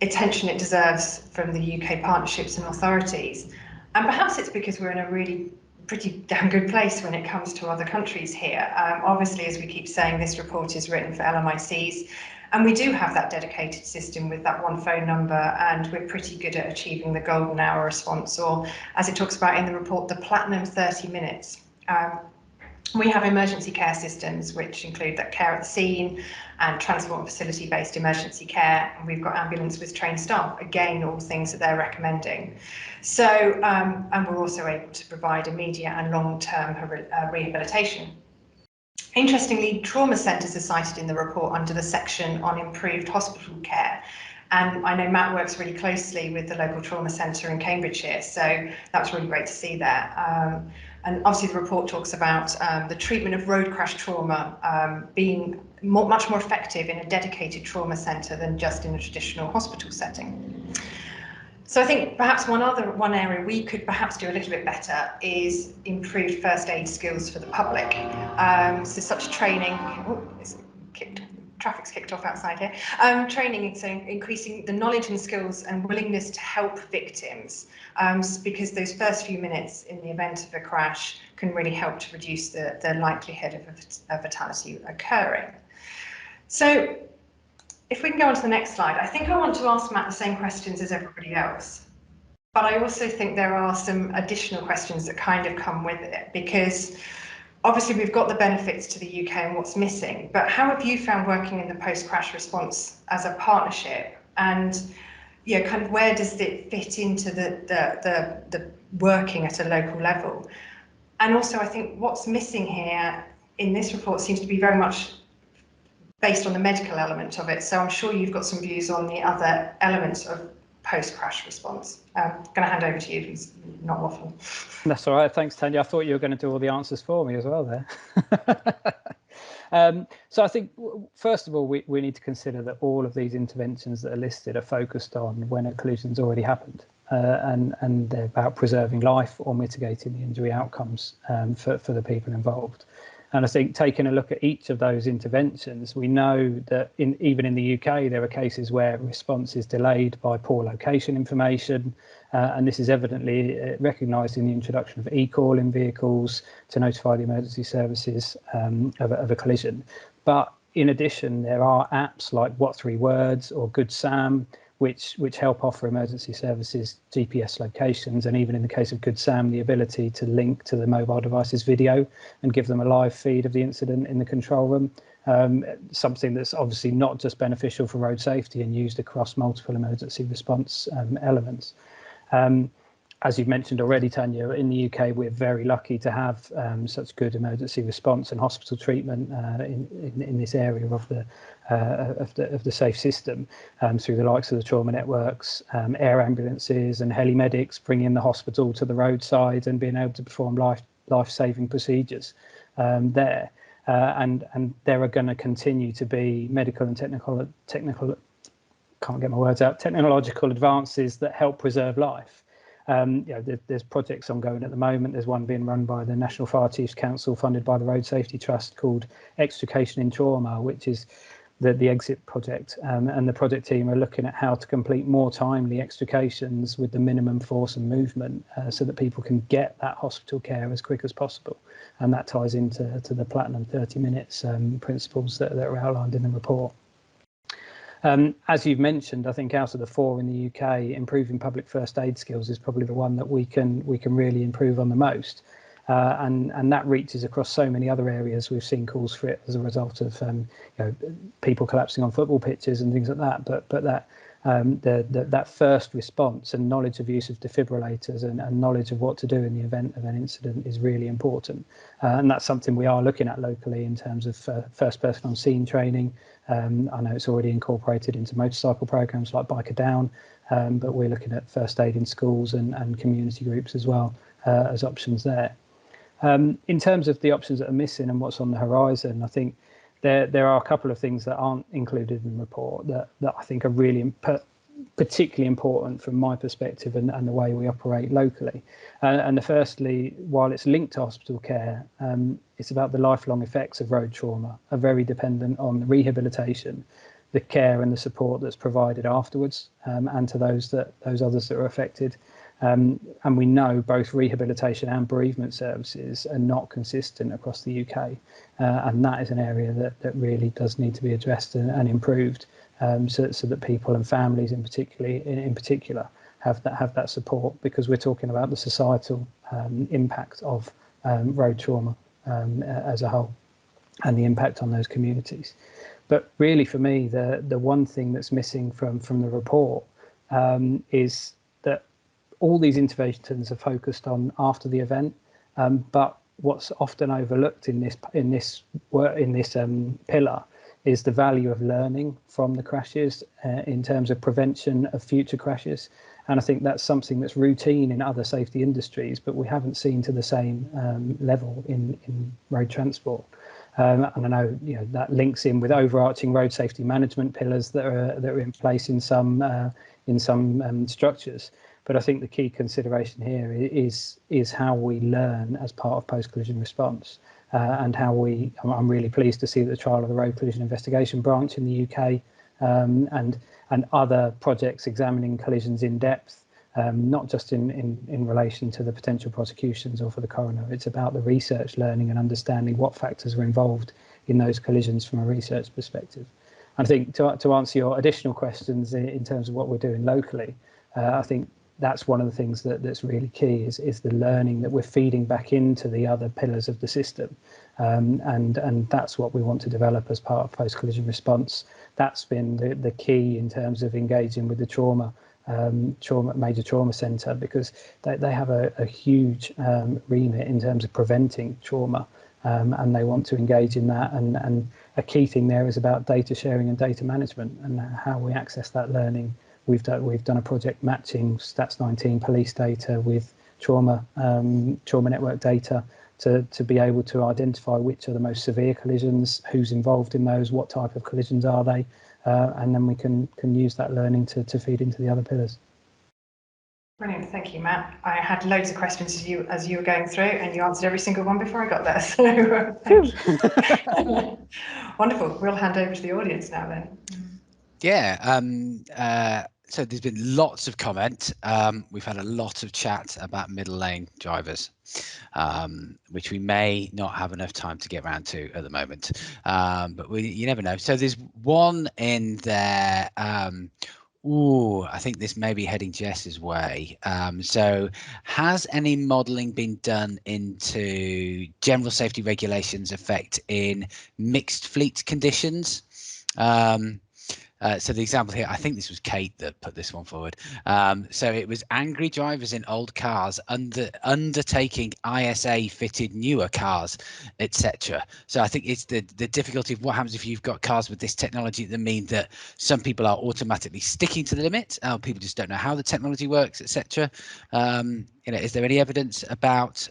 attention it deserves from the UK partnerships and authorities. And perhaps it's because we're in a really pretty damn good place when it comes to other countries here. Obviously, as we keep saying, this report is written for LMICs. And we do have that dedicated system with that one phone number, and we're pretty good at achieving the golden hour response, or as it talks about in the report, the platinum 30 minutes. We have emergency care systems, which include that care at the scene and transport and facility-based emergency care. And we've got ambulance with trained staff, again, all things that they're recommending. So, and we're also able to provide immediate and long-term rehabilitation. Interestingly, trauma centres are cited in the report under the section on improved hospital care. And I know Matt works really closely with the local trauma centre in Cambridgeshire, so that's really great to see there. And obviously the report talks about the treatment of road crash trauma being much more effective in a dedicated trauma centre than just in a traditional hospital setting. So I think perhaps one area we could perhaps do a little bit better is improved first aid skills for the public. So such training, traffic's kicked off outside here. Training, so increasing the knowledge and skills and willingness to help victims, because those first few minutes in the event of a crash can really help to reduce the likelihood of a fatality occurring. So if we can go on to the next slide, I think I want to ask Matt the same questions as everybody else, but I also think there are some additional questions that kind of come with it, because obviously we've got the benefits to the UK and what's missing, but how have you found working in the post-crash response as a partnership? And yeah, kind of where does it fit into the working at a local level? And also I think what's missing here in this report seems to be very much based on the medical element of it. So I'm sure you've got some views on the other elements of post-crash response. I'm going to hand over to you, please, not waffle. That's all right. Thanks, Tanya. I thought you were going to do all the answers for me as well there. So I think, first of all, we need to consider that all of these interventions that are listed are focused on when a collision's already happened, and they're about preserving life or mitigating the injury outcomes for the people involved. And I think taking a look at each of those interventions, we know that even in the UK, there are cases where response is delayed by poor location information. And this is evidently recognised in the introduction of eCall in vehicles to notify the emergency services of a collision. But in addition, there are apps like What 3 Words or Good Sam, which help offer emergency services GPS locations, and even in the case of Good Sam, the ability to link to the mobile device's video and give them a live feed of the incident in the control room. Something that's obviously not just beneficial for road safety and used across multiple emergency response elements. as you've mentioned already, Tanya, in the UK, we're very lucky to have such good emergency response and hospital treatment in this area of the safe system through the likes of the trauma networks, air ambulances and helimedics bringing the hospital to the roadside and being able to perform life-saving procedures there. And there are going to continue to be medical and technological advances that help preserve life. There's projects ongoing at the moment. There's one being run by the National Fire Chiefs Council, funded by the Road Safety Trust, called Extrication in Trauma, which is the exit project. And the project team are looking at how to complete more timely extrications with the minimum force and movement so that people can get that hospital care as quick as possible. And that ties into the Platinum 30 minutes principles that are outlined in the report. As you've mentioned, I think out of the 4 in the UK, improving public first aid skills is probably the one that we can really improve on the most. And that reaches across so many other areas. We've seen calls for it as a result of people collapsing on football pitches and things like that. But that first response and knowledge of use of defibrillators and knowledge of what to do in the event of an incident is really important. And that's something we are looking at locally in terms of first person on scene training. I know it's already incorporated into motorcycle programs like Biker Down, but we're looking at first aid in schools and community groups as well as options there. In terms of the options that are missing and what's on the horizon, I think there are a couple of things that aren't included in the report that I think are really particularly important from my perspective and the way we operate locally. And firstly, while it's linked to hospital care, it's about the lifelong effects of road trauma are very dependent on the rehabilitation, the care and the support that's provided afterwards, and to those others that are affected. And we know both rehabilitation and bereavement services are not consistent across the UK, and that is an area that really does need to be addressed and improved, so that people and families in particular have that support, because we're talking about the societal impact of road trauma as a whole and the impact on those communities. But really, for me, the one thing that's missing from the report is that all these interventions are focused on after the event, but what's often overlooked in this pillar is the value of learning from the crashes in terms of prevention of future crashes. And I think that's something that's routine in other safety industries, but we haven't seen to the same level in road transport. And I know that links in with overarching road safety management pillars that are in place in some structures. But I think the key consideration here is how we learn as part of post-collision response, and how I'm really pleased to see the trial of the Road Collision Investigation Branch in the UK, and other projects examining collisions in depth, not just in relation to the potential prosecutions or for the coroner. It's about the research, learning and understanding what factors are involved in those collisions from a research perspective. And I think to answer your additional questions in terms of what we're doing locally, I think that's one of the things that's really key is the learning that we're feeding back into the other pillars of the system, and that's what we want to develop as part of post-collision response. That's been the key in terms of engaging with the major trauma centre, because they have a huge remit in terms of preventing trauma, and they want to engage in that, and a key thing there is about data sharing and data management and how we access that learning. We've done a project matching Stats 19 police data with trauma network data to be able to identify which are the most severe collisions, who's involved in those, what type of collisions are they, and then we can use that learning to feed into the other pillars. Brilliant, thank you, Matt. I had loads of questions to you as you were going through, and you answered every single one before I got there. So thank you. Wonderful. We'll hand over to the audience now then. Yeah. So there's been lots of comment. We've had a lot of chat about middle lane drivers, which we may not have enough time to get around to at the moment, but you never know. So there's one in there. I think this may be heading Jess's way. So has any modelling been done into general safety regulations effect in mixed fleet conditions? So the example here, I think this was Kate that put this one forward. So it was angry drivers in old cars undertaking ISA fitted newer cars, etc. So I think it's the difficulty of what happens if you've got cars with this technology that mean that some people are automatically sticking to the limit. People just don't know how the technology works, etc. Is there any evidence about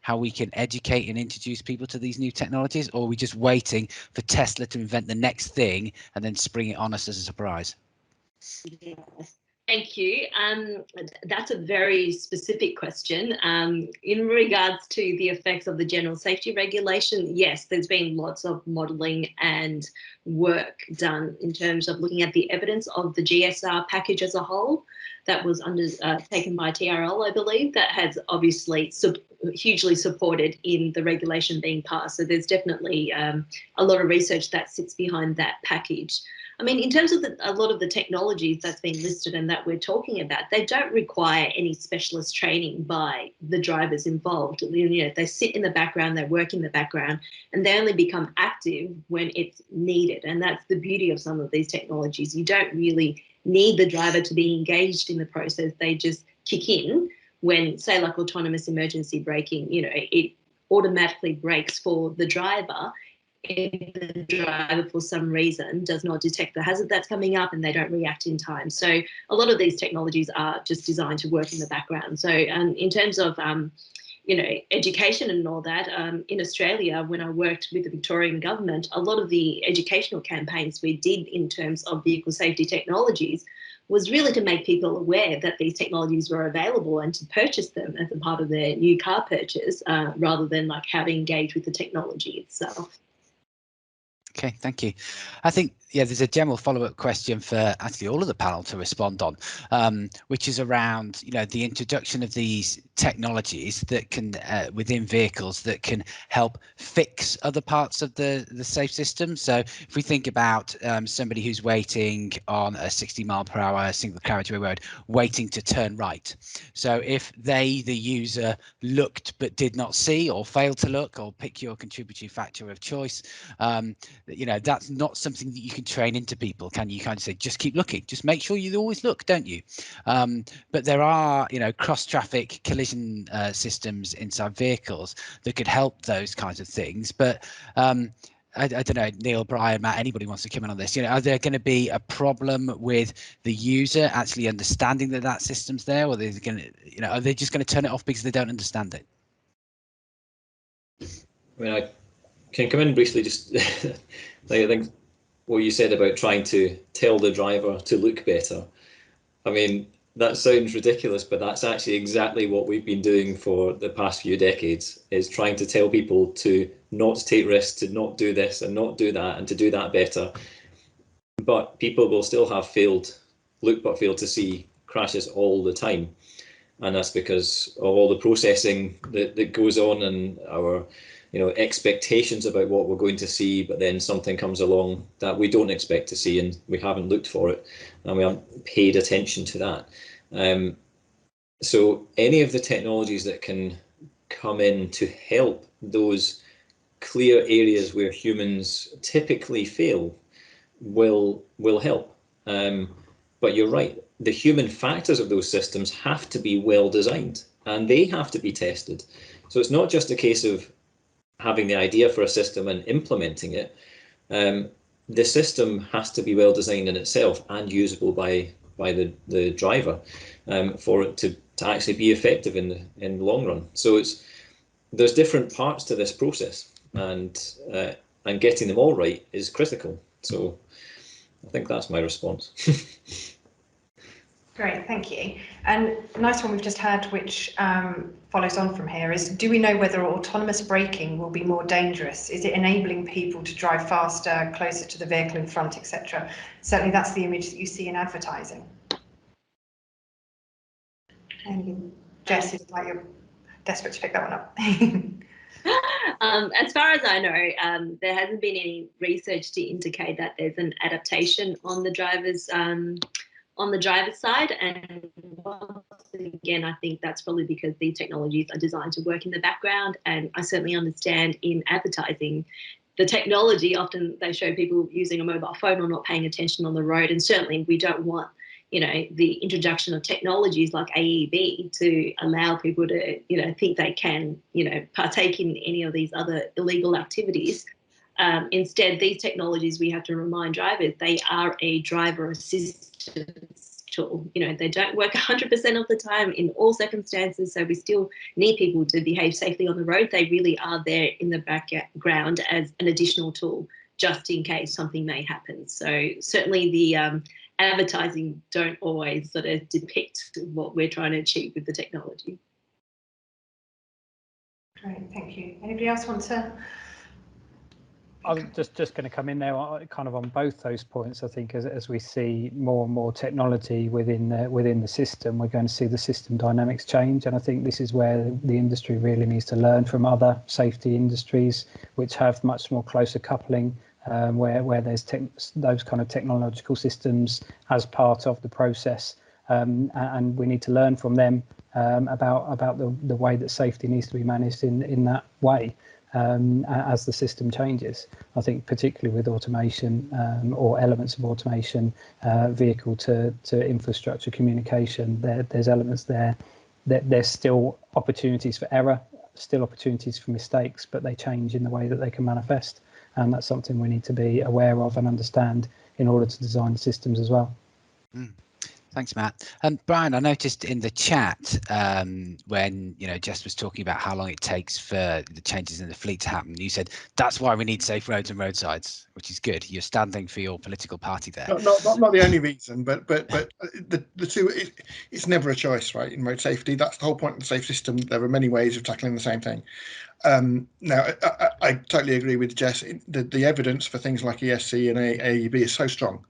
how we can educate and introduce people to these new technologies, or are we just waiting for Tesla to invent the next thing and then spring it on us as a surprise? Yes. Thank you. That's a very specific question. In regards to the effects of the general safety regulation, yes, there's been lots of modelling and work done in terms of looking at the evidence of the GSR package as a whole. That was undertaken by TRL, I believe, that has obviously hugely supported in the regulation being passed. So there's definitely a lot of research that sits behind that package. I mean, in terms of a lot of the technologies that's been listed and that we're talking about, they don't require any specialist training by the drivers involved. They sit in the background, they work in the background, and they only become active when it's needed. And that's the beauty of some of these technologies. You don't really need the driver to be engaged in the process. They just kick in when, say, like autonomous emergency braking, it automatically brakes for the driver. If the driver for some reason does not detect the hazard that's coming up and they don't react in time. So a lot of these technologies are just designed to work in the background. So in terms of education and all that, in Australia, when I worked with the Victorian government, a lot of the educational campaigns we did in terms of vehicle safety technologies was really to make people aware that these technologies were available and to purchase them as a part of their new car purchase, rather than like how to engage with the technology itself. Okay, thank you. I think, there's a general follow-up question for actually all of the panel to respond on, which is around, the introduction of these technologies that can, within vehicles, that can help fix other parts of the safe system. So if we think about somebody who's waiting on a 60-mile-per-hour single carriageway road, waiting to turn right. So if they, the user, looked but did not see, or failed to look, or pick your contributory factor of choice, that's not something that you can train into people. Can you kind of say, just keep looking, just make sure you always look, don't you? But there are, cross-traffic collision systems inside vehicles that could help those kinds of things. But I don't know, Neil, Brian, Matt, anybody wants to come in on this? Are there going to be a problem with the user actually understanding that system's there, or are they going to, are they just going to turn it off because they don't understand it? I mean, I can come in briefly. Just I think what you said about trying to tell the driver to look better. I mean, that sounds ridiculous, but that's actually exactly what we've been doing for the past few decades, is trying to tell people to not take risks, to not do this and not do that, and to do that better. But people will still have look but fail to see crashes all the time. And that's because of all the processing that goes on, and our expectations about what we're going to see, but then something comes along that we don't expect to see and we haven't looked for it and we haven't paid attention to that. So any of the technologies that can come in to help those clear areas where humans typically fail will help. But you're right, the human factors of those systems have to be well designed and they have to be tested. So it's not just a case of having the idea for a system and implementing it. The system has to be well designed in itself and usable by the driver for it to actually be effective in the long run. So there's different parts to this process, and getting them all right is critical. So I think that's my response. Great, thank you. And a nice one we've just had, which follows on from here, is do we know whether autonomous braking will be more dangerous? Is it enabling people to drive faster, closer to the vehicle in front, etc.? Certainly that's the image that you see in advertising. And Jess, is like you're desperate to pick that one up. As far as I know, there hasn't been any research to indicate that there's an adaptation on the driver's side. And once again, I think that's probably because these technologies are designed to work in the background. And I certainly understand in advertising, the technology, often they show people using a mobile phone or not paying attention on the road. And certainly we don't want, the introduction of technologies like AEB to allow people to, think they can, partake in any of these other illegal activities. Instead, these technologies, we have to remind drivers, they are a driver assistance tool. They don't work 100% of the time in all circumstances, so we still need people to behave safely on the road. They really are there in the background as an additional tool, just in case something may happen. So certainly the advertising don't always sort of depict what we're trying to achieve with the technology. Great, thank you. Anybody else want to? I was just going to come in there kind of on both those points. I think as we see more and more technology within the system, we're going to see the system dynamics change. And I think this is where the industry really needs to learn from other safety industries, which have much more closer coupling, where there's those kind of technological systems as part of the process. And we need to learn from them about the way that safety needs to be managed in that way. As the system changes. I think particularly with automation or elements of automation, vehicle to infrastructure communication, there's elements there that there's still opportunities for error, still opportunities for mistakes, but they change in the way that they can manifest. And that's something we need to be aware of and understand in order to design the systems as well. Thanks, Matt. Brian, I noticed in the chat when Jess was talking about how long it takes for the changes in the fleet to happen, you said that's why we need safe roads and roadsides, which is good. You're standing for your political party there. Not the only reason, but the two, it's never a choice, right? In road safety, that's the whole point of the safe system. There are many ways of tackling the same thing. Now, I totally agree with Jess. The evidence for things like ESC and AEB is so strong.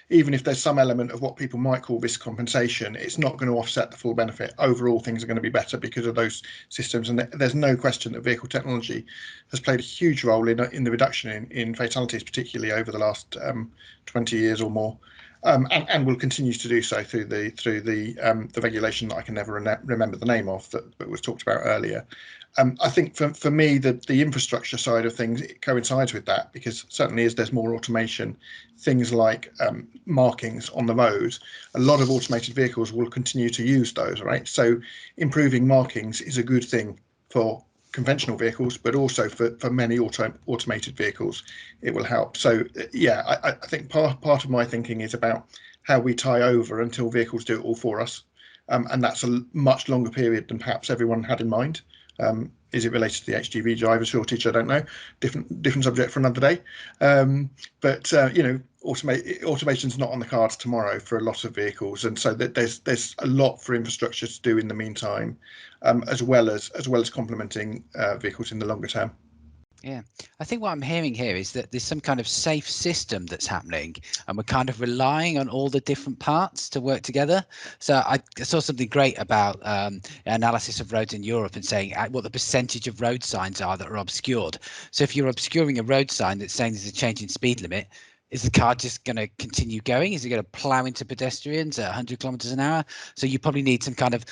Even if there's some element of what people might call risk compensation, it's not going to offset the full benefit. Overall, things are going to be better because of those systems. And there's no question that vehicle technology has played a huge role in the reduction in fatalities, particularly over the last 20 years or more, and will continue to do so through the regulation that I can never remember the name of that was talked about earlier. I think for me, the infrastructure side of things, it coincides with that, because certainly as there's more automation, things like markings on the road, a lot of automated vehicles will continue to use those, right? So improving markings is a good thing for conventional vehicles, but also for many automated vehicles, it will help. So yeah, I think part of my thinking is about how we tie over until vehicles do it all for us. And that's a much longer period than perhaps everyone had in mind. Is it related to the HGV driver shortage? I don't know. Different subject for another day. But automation's not on the cards tomorrow for a lot of vehicles, and so there's a lot for infrastructure to do in the meantime, as well as complementing vehicles in the longer term. Yeah, I think what I'm hearing here is that there's some kind of safe system that's happening, and we're kind of relying on all the different parts to work together. So I saw something great about analysis of roads in Europe and saying what the percentage of road signs are that are obscured. So if you're obscuring a road sign that's saying there's a change in speed limit, is the car just going to continue going? Is it going to plow into pedestrians at 100 kilometers an hour? So you probably need some kind of,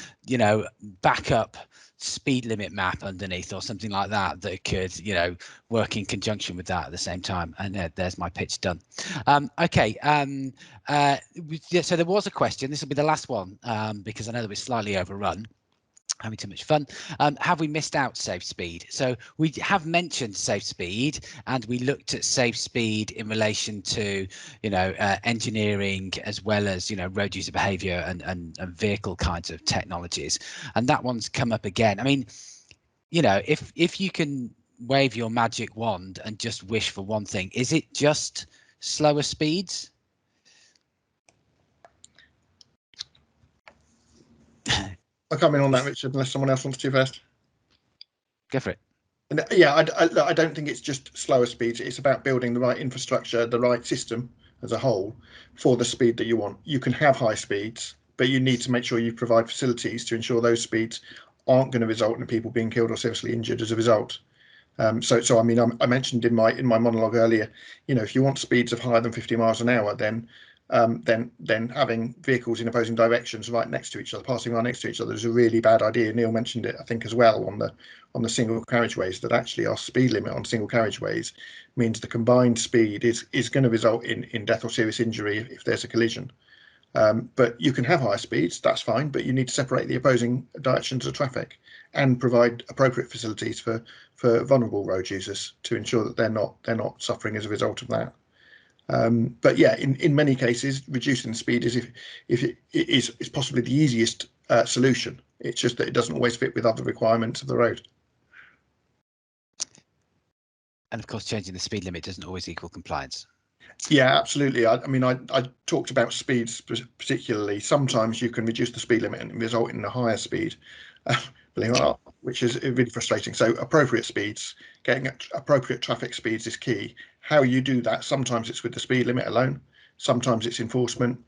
backup speed limit map underneath or something like that could work in conjunction with that at the same time. And there's my pitch done. Okay, so there was a question. This will be the last one because I know that we're slightly overrun. Having too much fun. Have we missed out safe speed? So we have mentioned safe speed, and we looked at safe speed in relation to engineering as well as road user behavior and vehicle kinds of technologies, and that one's come up again. I mean, if you can wave your magic wand and just wish for one thing, is it just slower speeds? I'll come in on that, Richard, unless someone else wants to first. Go for it. And yeah, I don't think it's just slower speeds. It's about building the right infrastructure, the right system as a whole for the speed that you want. You can have high speeds, but you need to make sure you provide facilities to ensure those speeds aren't going to result in people being killed or seriously injured as a result. So I mean, I mentioned in my monologue earlier, if you want speeds of higher than 50 miles an hour, then then having vehicles in opposing directions right next to each other, passing right next to each other, is a really bad idea. Neil mentioned it, I think, as well on the single carriageways, that actually our speed limit on single carriageways means the combined speed is going to result in death or serious injury if there's a collision. But you can have higher speeds, that's fine, but you need to separate the opposing directions of traffic and provide appropriate facilities for vulnerable road users to ensure that they're not suffering as a result of that. But yeah, in many cases, reducing the speed is if it is possibly the easiest solution. It's just that it doesn't always fit with other requirements of the road. And of course, changing the speed limit doesn't always equal compliance. Yeah, absolutely. I mean, I talked about speeds particularly. Sometimes you can reduce the speed limit and result in a higher speed, believe it or not, which is really frustrating. So appropriate speeds, getting appropriate traffic speeds is key. How you do that, sometimes it's with the speed limit alone, sometimes it's enforcement,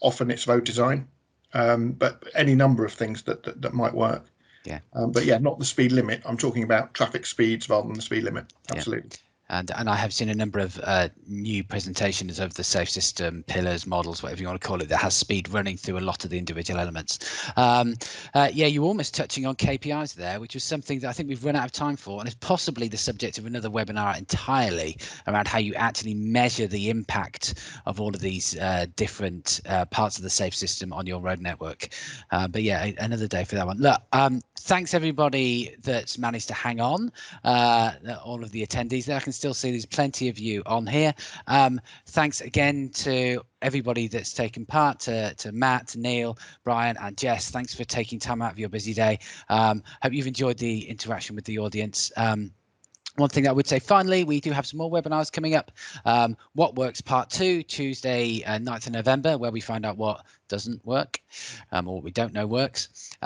often it's road design, but any number of things that might work. Yeah. But yeah, not the speed limit. I'm talking about traffic speeds rather than the speed limit. Absolutely. Yeah. And I have seen a number of new presentations of the safe system pillars, models, whatever you want to call it, that has speed running through a lot of the individual elements. Yeah, you're almost touching on KPIs there, which is something that I think we've run out of time for, and is possibly the subject of another webinar entirely around how you actually measure the impact of all of these different parts of the safe system on your road network. But yeah, another day for that one. Look, thanks everybody that's managed to hang on, all of the attendees there. I can still see there's plenty of you on here. Thanks again to everybody that's taken part, to Matt, to Neil, Brian and Jess. Thanks for taking time out of your busy day. Hope you've enjoyed the interaction with the audience. One thing that I would say finally, we do have some more webinars coming up. What Works Part 2, Tuesday, 9th of November, where we find out what doesn't work or what we don't know works.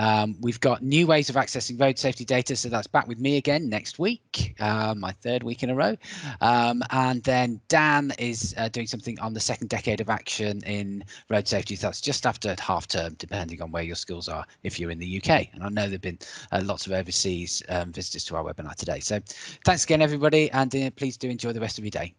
We've got new ways of accessing road safety data, so that's back with me again next week, my third week in a row. And then Dan is doing something on the second decade of action in road safety. So that's just after half term, depending on where your schools are if you're in the UK. And I know there have been lots of overseas visitors to our webinar today. So thanks again, everybody, and please do enjoy the rest of your day.